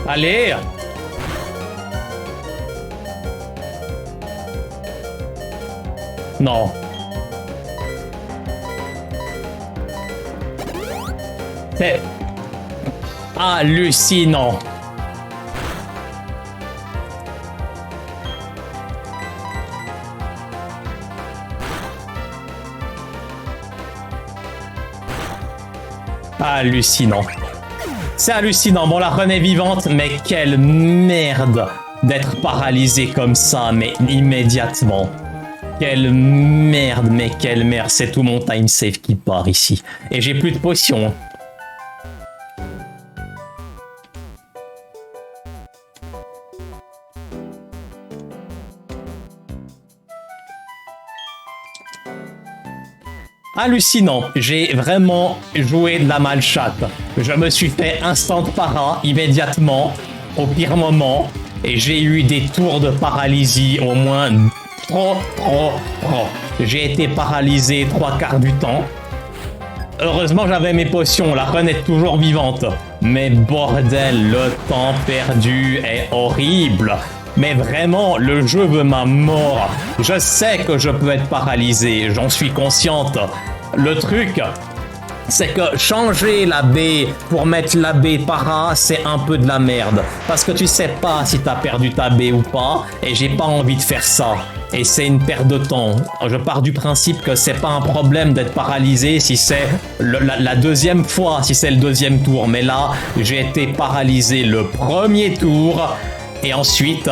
Allez! Non. C'est hallucinant. Hallucinant. C'est hallucinant. Bon, la run est vivante, mais quelle merde d'être paralysé comme ça, mais immédiatement. Quelle merde, mais quelle merde. C'est tout mon time save qui part ici. Et j'ai plus de potions. hallucinant. J'ai vraiment joué de la malchatte. Je me suis fait instant para immédiatement, au pire moment, et j'ai eu des tours de paralysie au moins trop. J'ai été paralysé 3/4 du temps. Heureusement, j'avais mes potions, la run est toujours vivante. Mais bordel, le temps perdu est horrible. Mais vraiment, le jeu veut ma mort. Je sais que je peux être paralysé, j'en suis consciente. Le truc, c'est que changer la baie pour mettre la baie para, c'est un peu de la merde. Parce que tu sais pas si t'as perdu ta baie ou pas, et j'ai pas envie de faire ça. Et c'est une perte de temps. Je pars du principe que c'est pas un problème d'être paralysé si c'est la deuxième fois, si c'est le deuxième tour. Mais là, j'ai été paralysé le premier tour. Et ensuite,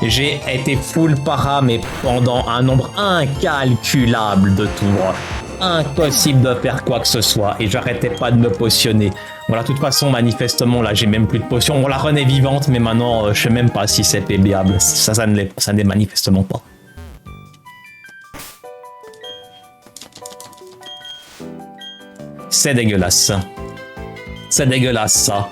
j'ai été full para, mais pendant un nombre incalculable de tours. Impossible de faire quoi que ce soit. Et j'arrêtais pas de me potionner. Voilà, de toute façon, manifestement, là, j'ai même plus de potions. Bon, la run est vivante, mais maintenant, je sais même pas si c'est PBable. Ça ne l'est manifestement pas. C'est dégueulasse. C'est dégueulasse, ça.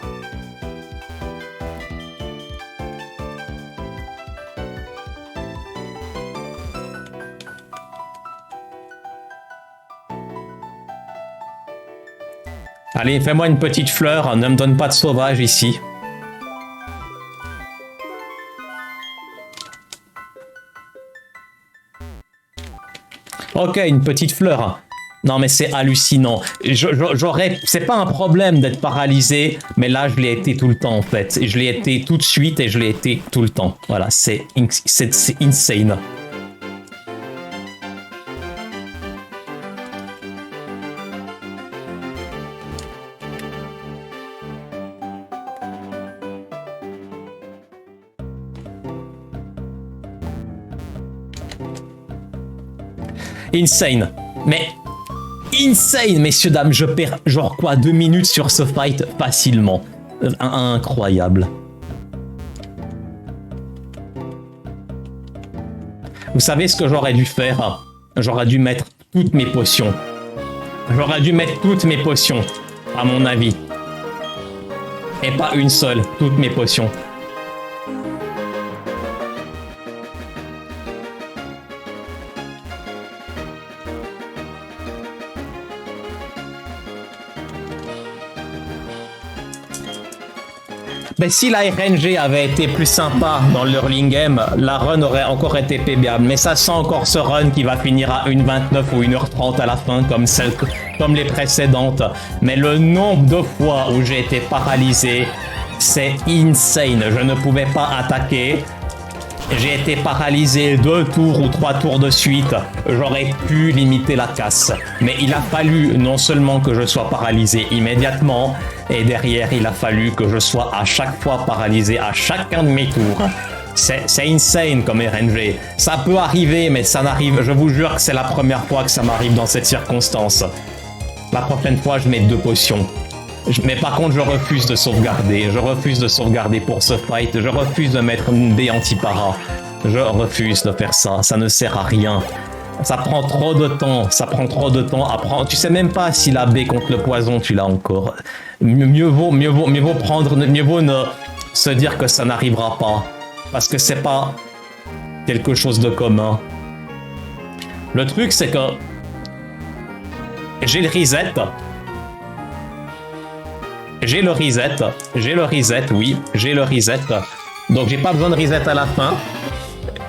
Allez, fais-moi une petite fleur, ne me donne pas de sauvage ici. Ok, une petite fleur. Non mais c'est hallucinant. C'est pas un problème d'être paralysé, mais là je l'ai été tout le temps en fait. Je l'ai été tout de suite et je l'ai été tout le temps. Voilà, c'est insane. Insane. Mais insane, messieurs, dames. Je perds genre quoi 2 minutes sur ce fight facilement. Incroyable. Vous savez ce que j'aurais dû faire? J'aurais dû mettre toutes mes potions. J'aurais dû mettre toutes mes potions, à mon avis. Et pas une seule, toutes mes potions. Mais si la RNG avait été plus sympa dans l'early game, la run aurait encore été pébiable. Mais ça sent encore ce run qui va finir à 1h29 ou 1h30 à la fin, comme les précédentes. Mais le nombre de fois où j'ai été paralysé, c'est insane. Je ne pouvais pas attaquer. J'ai été paralysé 2 tours ou 3 tours de suite. J'aurais pu limiter la casse. Mais il a fallu non seulement que je sois paralysé immédiatement, et derrière il a fallu que je sois à chaque fois paralysé à chacun de mes tours. C'est insane comme RNG. Ça peut arriver, mais ça n'arrive. Je vous jure que c'est la première fois que ça m'arrive dans cette circonstance. La prochaine fois, je mets 2 potions. Mais par contre, je refuse de sauvegarder. Je refuse de sauvegarder pour ce fight. Je refuse de mettre une baie anti-para. Je refuse de faire ça. Ça ne sert à rien. Ça prend trop de temps. Ça prend trop de temps à prendre. Tu sais même pas si la baie contre le poison, tu l'as encore. Mieux vaut ne se dire que ça n'arrivera pas. Parce que c'est pas quelque chose de commun. Le truc, c'est que j'ai le reset. J'ai le reset, oui, j'ai le reset. Donc j'ai pas besoin de reset à la fin.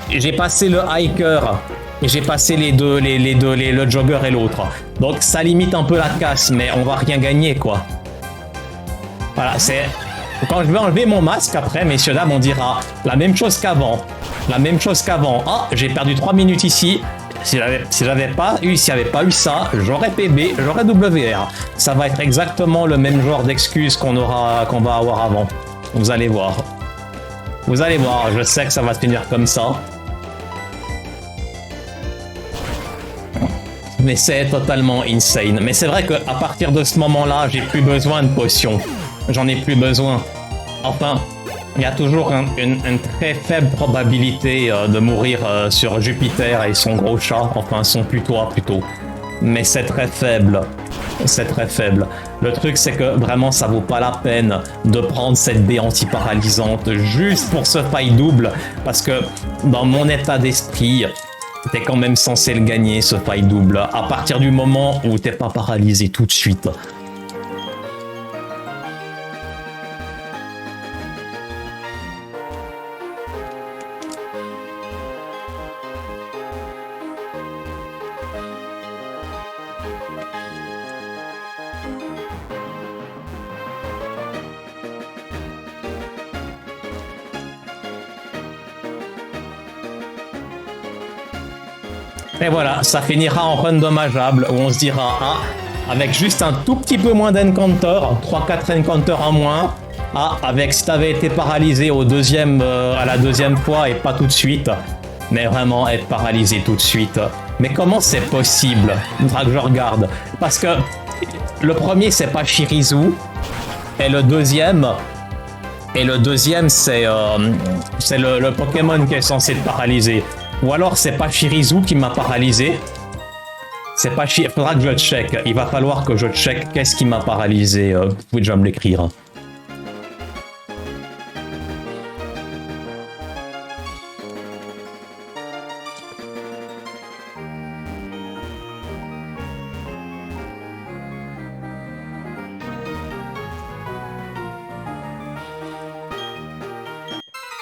J'ai passé le hiker et j'ai passé les deux, le jogger et l'autre. Donc ça limite un peu la casse, mais on va rien gagner, quoi. Voilà, c'est... Quand je vais enlever mon masque après, messieurs, dames, on dira la même chose qu'avant. La même chose qu'avant. Ah, j'ai perdu 3 minutes ici. Si j'avais pas eu ça, j'aurais PB, j'aurais WR. Ça va être exactement le même genre d'excuses qu'on va avoir avant. Vous allez voir. Vous allez voir, je sais que ça va se finir comme ça. Mais c'est totalement insane. Mais c'est vrai qu'à partir de ce moment-là, j'ai plus besoin de potions. J'en ai plus besoin. Enfin... Il y a toujours une très faible probabilité de mourir sur Jupiter et son gros chat, enfin son putois plutôt. mais c'est très faible. C'est très faible. Le truc, c'est que vraiment, ça vaut pas la peine de prendre cette baie anti-paralysante juste pour ce fight double, parce que dans mon état d'esprit, t'es quand même censé le gagner, ce fight double, à partir du moment où t'es pas paralysé tout de suite. Et voilà, ça finira en run dommageable où on se dira, ah, avec juste un tout petit peu moins d'encounter, 3-4 encounters en moins, ah, avec si t'avais été paralysé au à la deuxième fois et pas tout de suite, mais vraiment être paralysé tout de suite. Mais comment c'est possible? Faudra que je regarde. Parce que le premier, c'est pas Shirizu, et le deuxième, c'est le Pokémon qui est censé te paralyser. Ou alors c'est pas Shirizu qui m'a paralysé. C'est pas Shirizu. Faudra que je check. Il va falloir que je check qu'est-ce qui m'a paralysé. Vous pouvez déjà me l'écrire.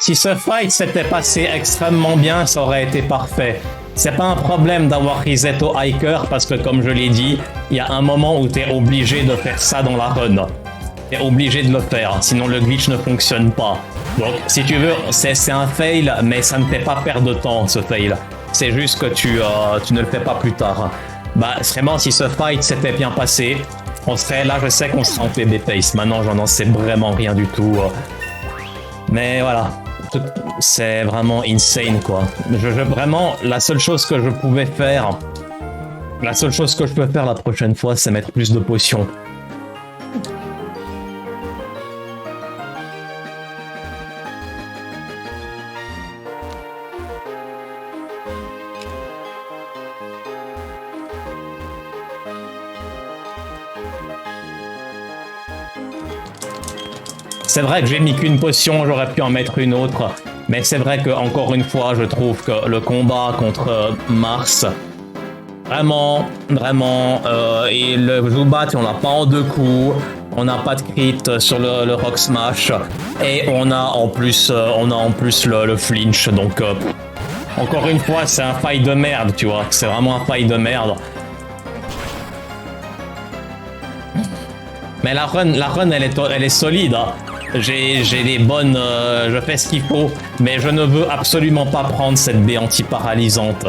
Si ce fight s'était passé extrêmement bien, ça aurait été parfait. C'est pas un problème d'avoir reset au hiker parce que comme je l'ai dit, il y a un moment où t'es obligé de faire ça dans la run. T'es obligé de le faire, sinon le glitch ne fonctionne pas. Donc si tu veux, c'est un fail, mais ça ne fait pas perdre de temps ce fail. C'est juste que tu ne le fais pas plus tard. Bah vraiment, si ce fight s'était bien passé, on serait là, je sais qu'on serait en PB pace. Maintenant, j'en sais vraiment rien du tout. Mais voilà. C'est vraiment insane quoi. Vraiment, la seule chose que je pouvais faire, la seule chose que je peux faire la prochaine fois, c'est mettre plus de potions. C'est vrai que j'ai mis qu'une potion, j'aurais pu en mettre une autre, mais c'est vrai que encore une fois, je trouve que le combat contre Mars, vraiment, et le Zubat, on l'a pas en 2 coups, on n'a pas de crit sur le Rock Smash, et on a en plus, le flinch, donc encore une fois, c'est un fight de merde, tu vois, c'est vraiment un fight de merde. Mais la run, elle est solide, hein. J'ai les bonnes... je fais ce qu'il faut, mais je ne veux absolument pas prendre cette baie anti-paralysante.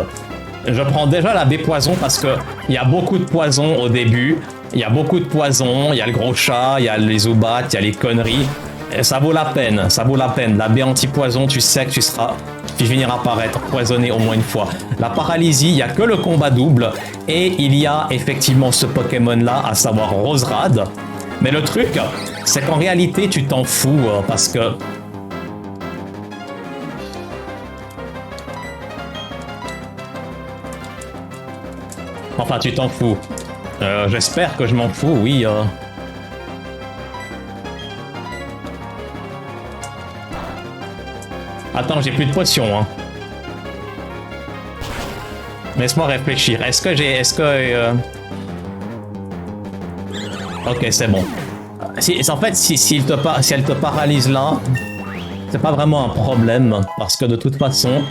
Je prends déjà la baie poison parce que il y a beaucoup de poison au début. Il y a beaucoup de poison, il y a le gros chat, il y a les Zubats, il y a les conneries. Et ça vaut la peine, ça vaut la peine. La baie anti-poison, tu sais que tu finiras par être poisonné au moins une fois. La paralysie, il n'y a que le combat double. Et il y a effectivement ce Pokémon-là, à savoir Roserade. Mais le truc, c'est qu'en réalité, tu t'en fous, parce que... Enfin, tu t'en fous. J'espère que je m'en fous, oui. Attends, j'ai plus de potions, hein. Laisse-moi réfléchir. Est-ce que... Ok, c'est bon. En fait, si elle te paralyse là, c'est pas vraiment un problème, parce que de toute façon,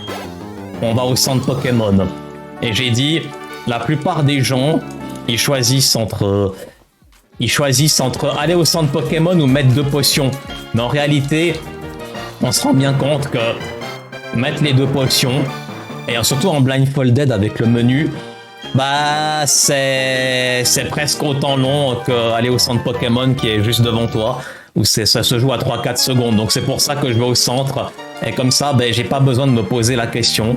on va au centre Pokémon. Et j'ai dit, la plupart des gens, ils choisissent entre aller au centre Pokémon ou mettre 2 potions. Mais en réalité, on se rend bien compte que mettre les 2 potions, et surtout en blindfolded avec le menu, bah c'est presque autant long qu'aller au centre Pokémon qui est juste devant toi, où ça se joue à 3-4 secondes. Donc c'est pour ça que je vais au centre, et comme ça, ben, j'ai pas besoin de me poser la question.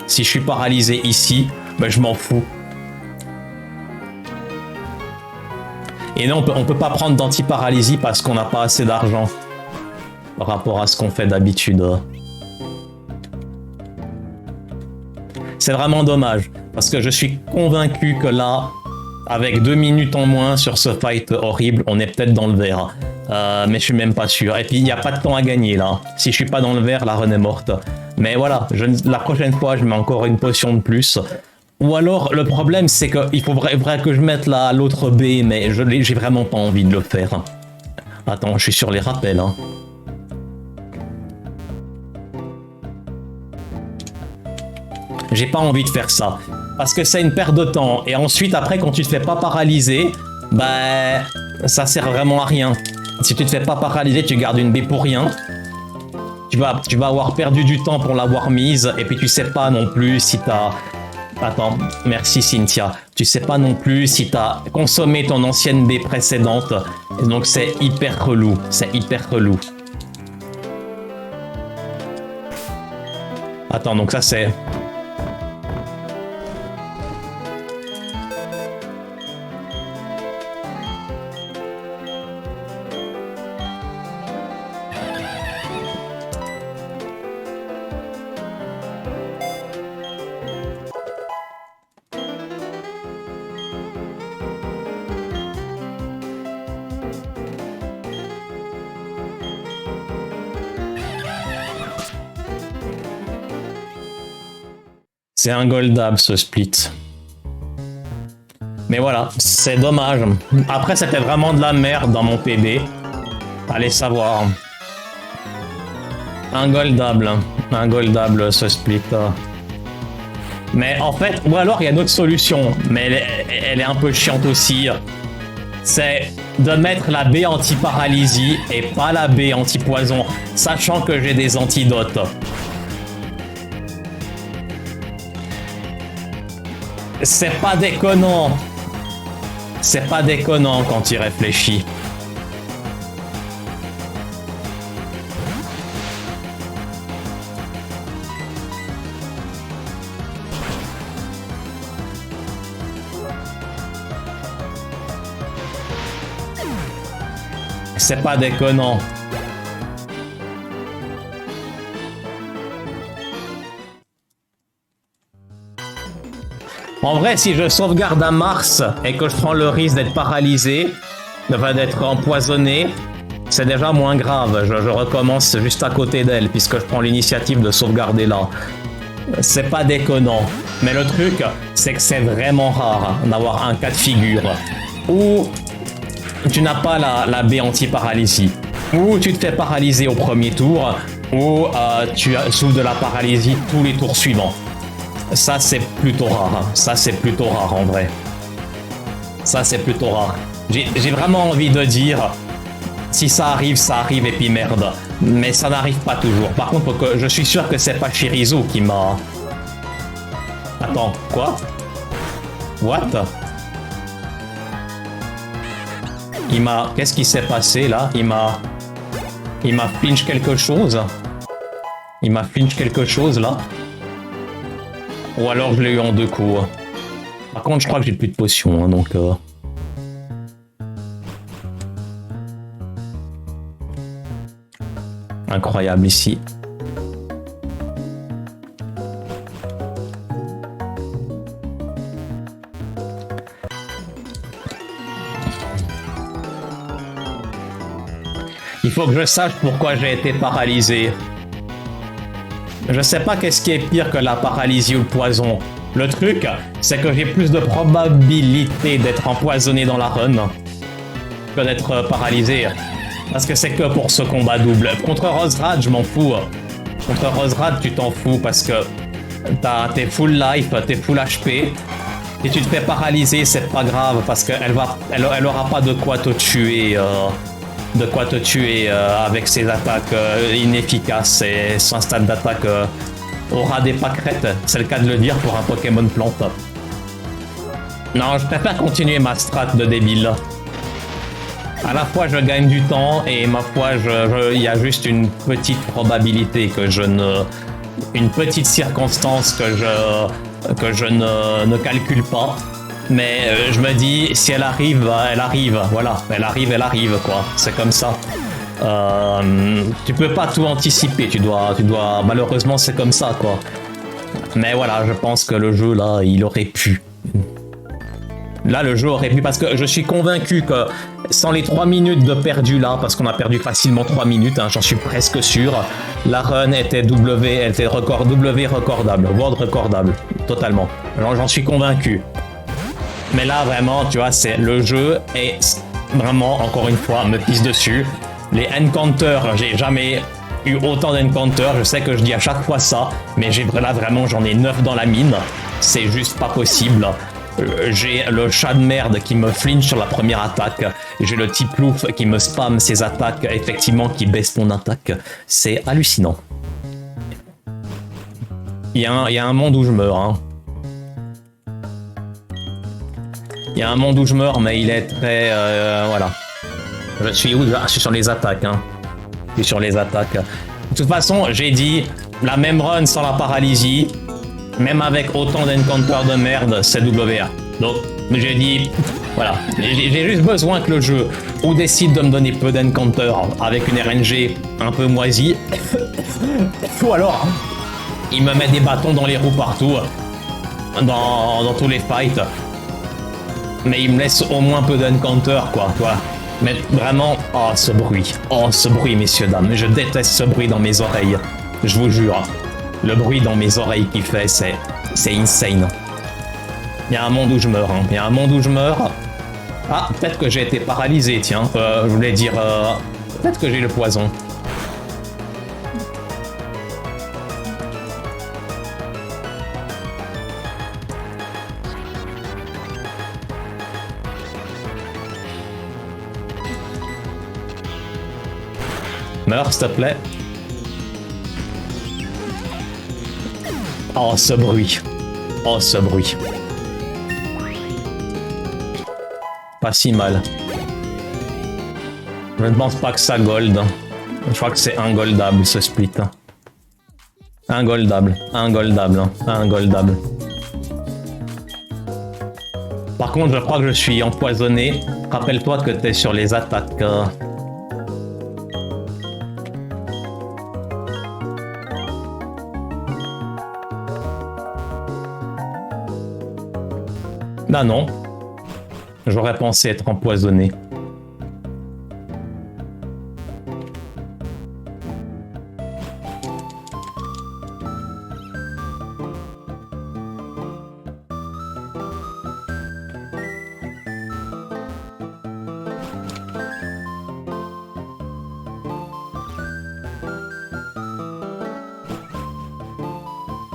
Si je suis paralysé ici, ben, je m'en fous. Et non, on peut pas prendre d'anti-paralysie parce qu'on n'a pas assez d'argent par rapport à ce qu'on fait d'habitude. C'est vraiment dommage, parce que je suis convaincu que là, avec 2 minutes en moins sur ce fight horrible, on est peut-être dans le vert. Mais je suis même pas sûr. Et puis il n'y a pas de temps à gagner là. Si je suis pas dans le vert, la run est morte. Mais voilà, la prochaine fois, je mets encore une potion de plus. Ou alors, le problème, c'est qu'il faudrait que je mette l'autre baie, mais j'ai vraiment pas envie de le faire. Attends, je suis sur les rappels. Hein. J'ai pas envie de faire ça. Parce que c'est une perte de temps. Et ensuite, après, quand tu te fais pas paralyser, bah, ça sert vraiment à rien. Si tu te fais pas paralyser, tu gardes une baie pour rien. Tu vas avoir perdu du temps pour l'avoir mise. Et puis, tu sais pas non plus si t'as... Attends, merci Cynthia. Tu sais pas non plus si t'as consommé ton ancienne baie précédente. Donc, c'est hyper relou. C'est hyper relou. Attends, donc ça, c'est... C'est un goldable ce split. Mais voilà, c'est dommage. Après, c'était vraiment de la merde dans mon PB. Allez savoir. Un goldable ce split. Mais en fait, ou alors il y a une autre solution, mais elle est un peu chiante aussi. C'est de mettre la baie anti-paralysie et pas la baie anti-poison, sachant que j'ai des antidotes. C'est pas déconnant. C'est pas déconnant quand tu réfléchis. C'est pas déconnant. En vrai, si je sauvegarde à Mars et que je prends le risque d'être paralysé, d'être empoisonné, c'est déjà moins grave. Je recommence juste à côté d'elle puisque je prends l'initiative de sauvegarder là. C'est pas déconnant. Mais le truc, c'est que c'est vraiment rare d'avoir un cas de figure où tu n'as pas la baie anti-paralysie, où tu te fais paralyser au premier tour, où tu souffres de la paralysie tous les tours suivants. Ça, c'est plutôt rare. Ça, c'est plutôt rare, en vrai. Ça, c'est plutôt rare. J'ai vraiment envie de dire, si ça arrive, et puis merde. Mais ça n'arrive pas toujours. Par contre, je suis sûr que c'est pas Shirizu qui m'a... Attends, quoi? What? Il m'a... Qu'est-ce qui s'est passé, là? Il m'a pinch quelque chose? Il m'a pinch quelque chose, là? Ou alors je l'ai eu en 2 coups. Par contre, je crois que j'ai plus de potions, hein, donc... Incroyable ici. Il faut que je sache pourquoi j'ai été paralysé. Je sais pas qu'est-ce qui est pire que la paralysie ou le poison. Le truc, c'est que j'ai plus de probabilité d'être empoisonné dans la run que d'être paralysé. Parce que c'est que pour ce combat double. Contre Rosrad, je m'en fous. Contre Rosrad, tu t'en fous parce que t'es full life, t'es full HP. Si tu te fais paralyser, c'est pas grave parce qu'elle aura pas de quoi te tuer. Avec ses attaques inefficaces et son stade d'attaque aura des pâquerettes, c'est le cas de le dire pour un Pokémon plante. Non, je préfère continuer ma strat de débile. À la fois je gagne du temps et ma foi il y a juste une petite probabilité que une petite circonstance que je ne calcule pas. Mais je me dis, si elle arrive, elle arrive. Voilà, elle arrive, quoi. C'est comme ça. Tu peux pas tout anticiper. Tu dois. Malheureusement, c'est comme ça, quoi. Mais voilà, je pense que le jeu, là, il aurait pu. Là, le jeu aurait pu... Parce que je suis convaincu que sans les 3 minutes de perdu là, parce qu'on a perdu facilement 3 minutes, hein, j'en suis presque sûr, la run était était W recordable, World recordable, totalement. Alors j'en suis convaincu. Mais là, vraiment, tu vois, c'est le jeu est vraiment, encore une fois, me pisse dessus. Les encounters, j'ai jamais eu autant d'encounters. Je sais que je dis à chaque fois ça, mais là, vraiment, j'en ai 9 dans la mine. C'est juste pas possible. J'ai le chat de merde qui me flinch sur la première attaque. J'ai le type louf qui me spam ses attaques, effectivement, qui baisse mon attaque. C'est hallucinant. Il y a un monde où je meurs, hein. Il y a un monde où je meurs, mais il est très... voilà. Je suis où? Je suis sur les attaques, hein. Je suis sur les attaques. De toute façon, j'ai dit, la même run sans la paralysie, même avec autant d'encounters de merde, c'est WA. Donc, j'ai dit, voilà. J'ai juste besoin que le jeu ou décide de me donner peu d'encounters avec une RNG un peu moisie, ou alors, il me met des bâtons dans les roues partout, dans tous les fights. Mais il me laisse au moins peu d'encounters, quoi, toi. Mais vraiment, oh ce bruit, messieurs, dames. Je déteste ce bruit dans mes oreilles. Je vous jure. Le bruit dans mes oreilles qu'il fait, c'est insane. Il y a un monde où je meurs, hein. Il y a un monde où je meurs. Ah, peut-être que j'ai été paralysé, tiens. Je voulais dire... peut-être que j'ai le poison. Meurs, s'il te plaît. Oh, ce bruit. Oh, ce bruit. Pas si mal. Je ne pense pas que ça gold. Je crois que c'est ingoldable, ce split. Ingoldable. Ingoldable. Ingoldable. Par contre, je crois que je suis empoisonné. Rappelle-toi que t'es sur les attaques. Bah non. J'aurais pensé être empoisonné.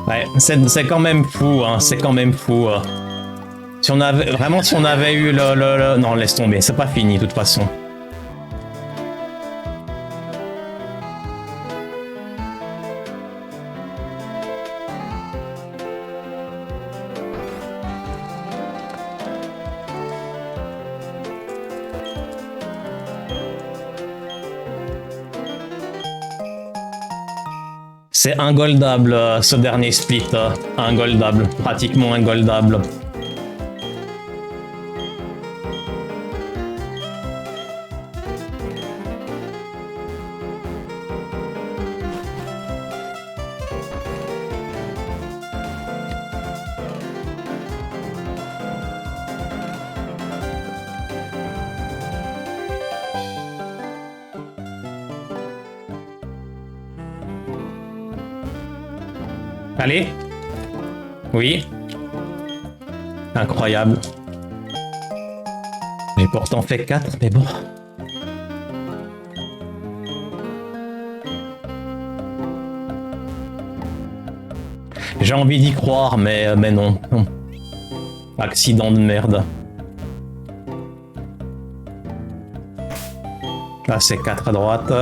Ouais, c'est quand même fou, hein, c'est quand même fou. Si on avait eu le... Non, laisse tomber, c'est pas fini de toute façon. C'est ingoldable ce dernier split, ingoldable, pratiquement ingoldable. Allez. Oui. Incroyable. J'ai pourtant fait 4, mais bon. J'ai envie d'y croire, mais non. Accident de merde. Là, c'est 4 à droite.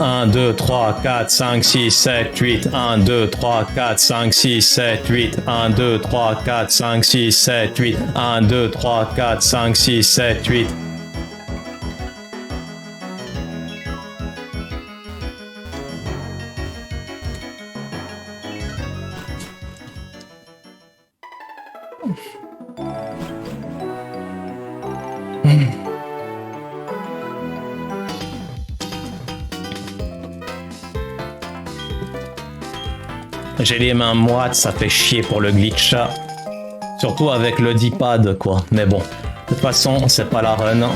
Un, 2, 3, 4, 5, 6, 7, 8. 1, 2, 3, 4, 5, 6, 7, 8. 1, 2, 3, 4, 5, 6, 7, 8. 1, 2, 3, 4, 5, 6, 7, 8. j'ai les mains moites, ça fait chier pour le glitch. Surtout avec le D-pad, quoi. Mais bon, de toute façon, c'est pas la run.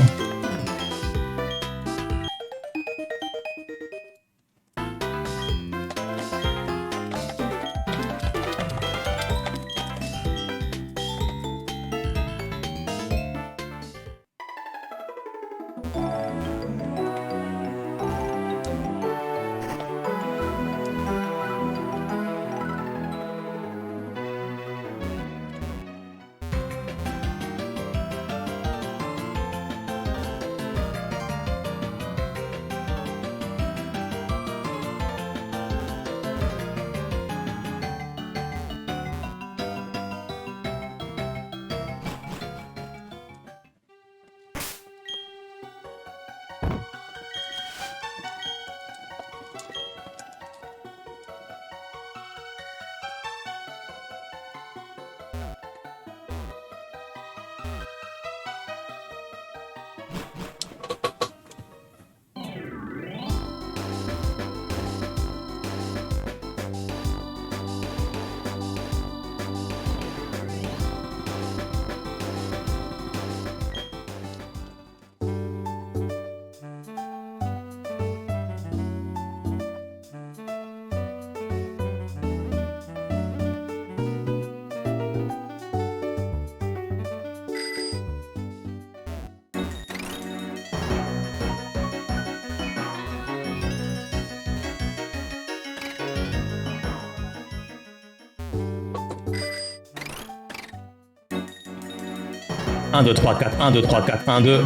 Un, deux, trois, quatre, 1, 2, 3, 4, 1, 2.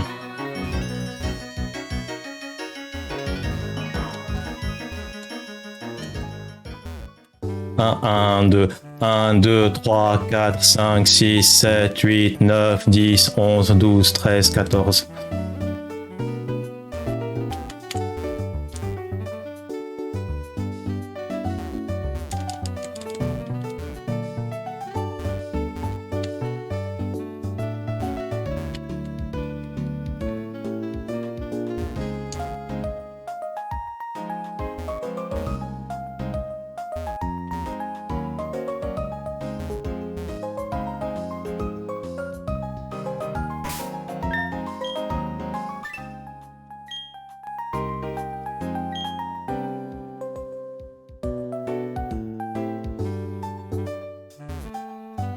Un, 2, 1, 2, 3, 4, 5, 6, 7, 8, 9, 10, 11, 12, 13, 14.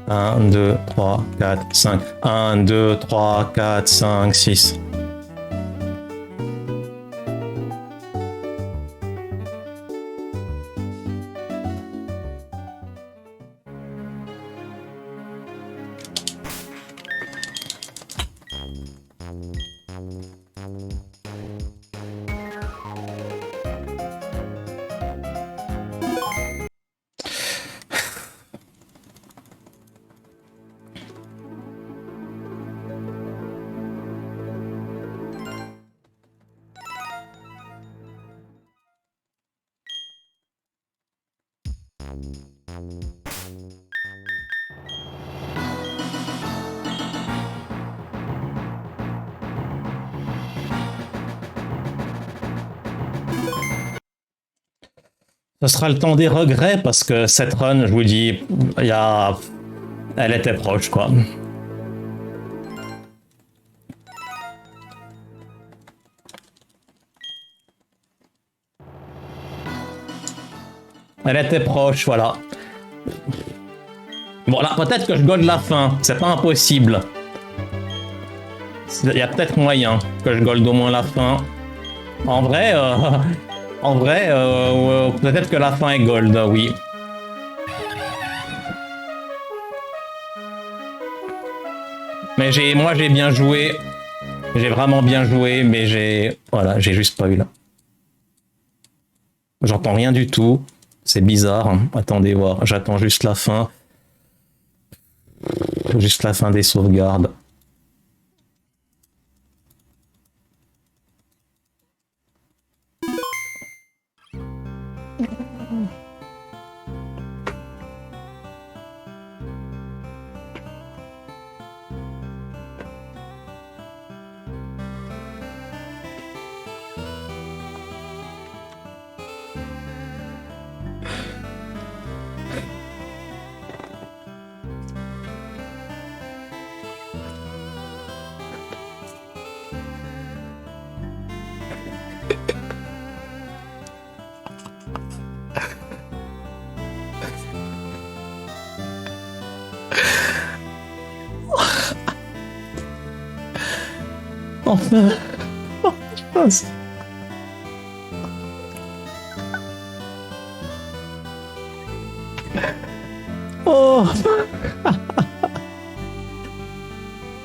Un, 2, 3, 4, 5. 1, 2, 3, 4, 5, 6. Ce sera le temps des regrets parce que cette run, je vous dis, elle était proche, quoi. Elle était proche, voilà. Bon, là, peut-être que je gold la fin, c'est pas impossible. Il y a peut-être moyen que je gold au moins la fin. En vrai, peut-être que la fin est gold, oui. Mais moi j'ai bien joué. J'ai vraiment bien joué, mais voilà, j'ai juste pas eu là. J'entends rien du tout. C'est bizarre. Hein. Attendez voir, j'attends juste la fin. Juste la fin des sauvegardes. Enfin. Oh.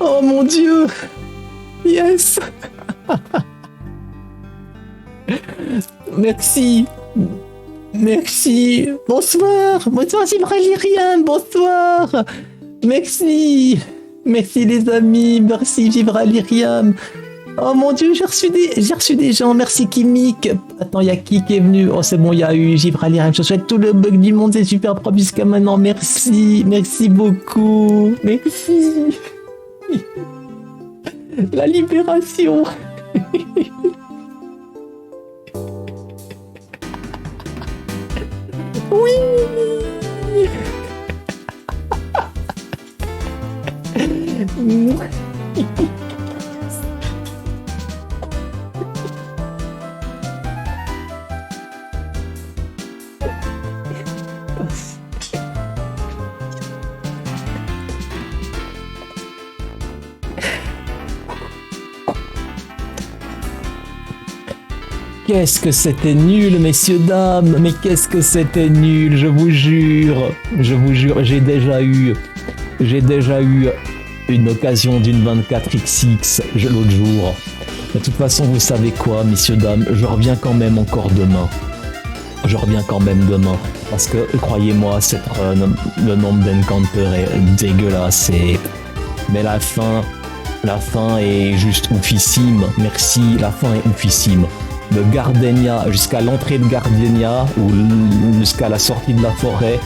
Oh mon Dieu. Yes. Merci. Merci. Bonsoir. Bonsoir Gibraliriam. Bonsoir. Merci. Merci les amis. Merci Gibraliriam. Oh mon Dieu, j'ai reçu des gens. Merci Kimik. Attends, il y a qui est venu? Oh c'est bon, il y a eu Gibraliriam. Je souhaite tout le bug du monde. C'est super propre jusqu'à maintenant. Merci. Merci beaucoup. Merci. La libération. Oui. Qu'est-ce que c'était nul, messieurs, dames, mais qu'est-ce que c'était nul, je vous jure, j'ai déjà eu une occasion d'une 24XX l'autre jour. De toute façon, vous savez quoi, messieurs, dames, je reviens quand même encore demain. Parce que, croyez-moi, cette run, le nombre d'encounters est dégueulasse, mais la fin est juste oufissime, merci, la fin est oufissime. De Gardenia jusqu'à l'entrée de Gardenia ou jusqu'à la sortie de la forêt,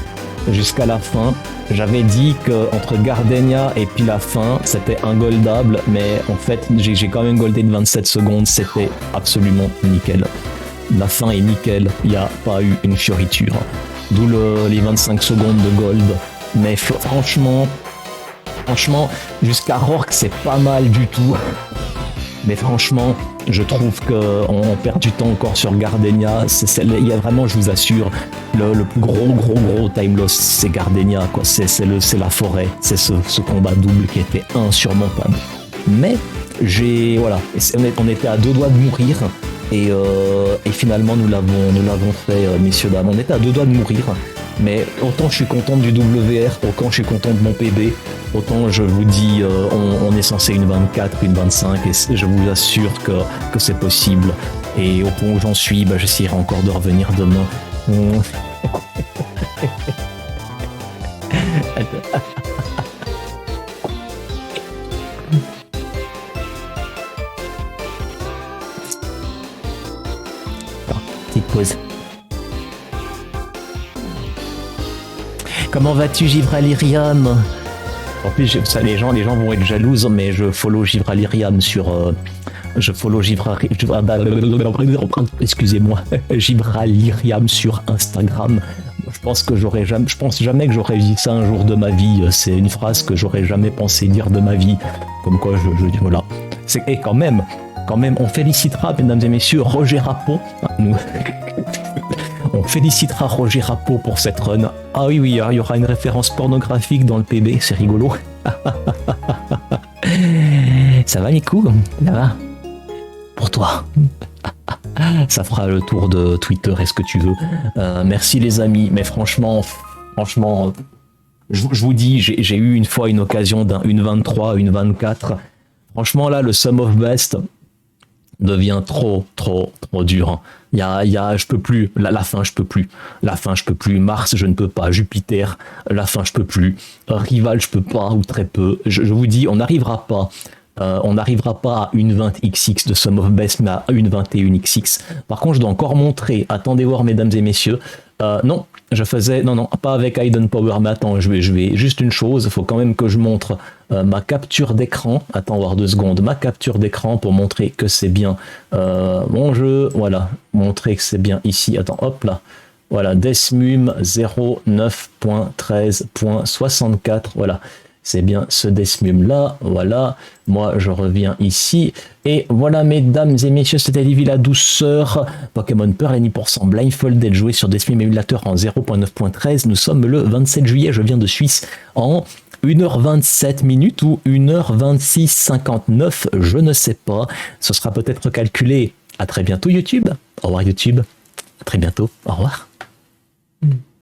jusqu'à la fin. J'avais dit que entre Gardenia et puis la fin, c'était ingoldable, mais en fait, j'ai quand même goldé de 27 secondes, c'était absolument nickel. La fin est nickel, il n'y a pas eu une fioriture. D'où les 25 secondes de gold. Mais franchement, jusqu'à Rorke, c'est pas mal du tout. Mais franchement, je trouve qu'on perd du temps encore sur Gardenia. Il y a vraiment, je vous assure, le plus gros time loss, c'est Gardenia, quoi. C'est la forêt, c'est ce combat double qui était insurmontable. Mais voilà, on était à 2 doigts de mourir et finalement nous l'avons fait, messieurs dames. On était à 2 doigts de mourir. Mais autant je suis content du WR, autant je suis content de mon PB, autant je vous dis, on est censé une 24, une 25, et je vous assure que c'est possible. Et au point où j'en suis, j'essaierai encore de revenir demain. Petite pause. Comment vas-tu, Gibraliriam? En plus, ça, les gens vont être jalouses, mais je follow Gibraliriam sur... excusez-moi, Gibraliriam sur Instagram. Je pense jamais que j'aurais dit ça un jour de ma vie. C'est une phrase que j'aurais jamais pensé dire de ma vie. Comme quoi, je dis voilà. Et quand même, on félicitera, mesdames et messieurs, Roger Rappo. On félicitera Roger Rappo pour cette run. Ah oui, il y aura une référence pornographique dans le PB, c'est rigolo. Ça va les coups? Ça va? Pour toi. Ça fera le tour de Twitter, est-ce que tu veux. Merci les amis, mais franchement, je vous dis, j'ai eu une fois une occasion d'une 23, une 24. Franchement là, le Sum of Best devient trop dur. Je peux plus. La fin, je peux plus. Mars, je ne peux pas. Jupiter, la fin, je peux plus. Rival, je peux pas ou très peu. Je vous dis, on n'arrivera pas. On n'arrivera pas à une 20XX de Sum of Best, mais à une 21XX. Par contre, je dois encore montrer. Attendez voir, mesdames et messieurs. Non, pas avec Hidden Power. Mais attends, je vais juste une chose. Il faut quand même que je montre ma capture d'écran. Attends, voir 2 secondes. Ma capture d'écran pour montrer que c'est bien mon jeu. Voilà, montrer que c'est bien ici. Attends, hop là. Voilà, Desmum 09.13.64. Voilà. C'est bien ce Desmum là, voilà, moi je reviens ici, et voilà mesdames et messieurs, c'était Livy la douceur, Pokémon Pearl et 10% Blindfolded joué sur Desmum émulateur en 0.9.13, nous sommes le 27 juillet, je viens de Suisse en 1h27 minutes ou 1h26,59, je ne sais pas. Ce sera peut-être calculé. À très bientôt YouTube. Au revoir YouTube. À très bientôt. Au revoir.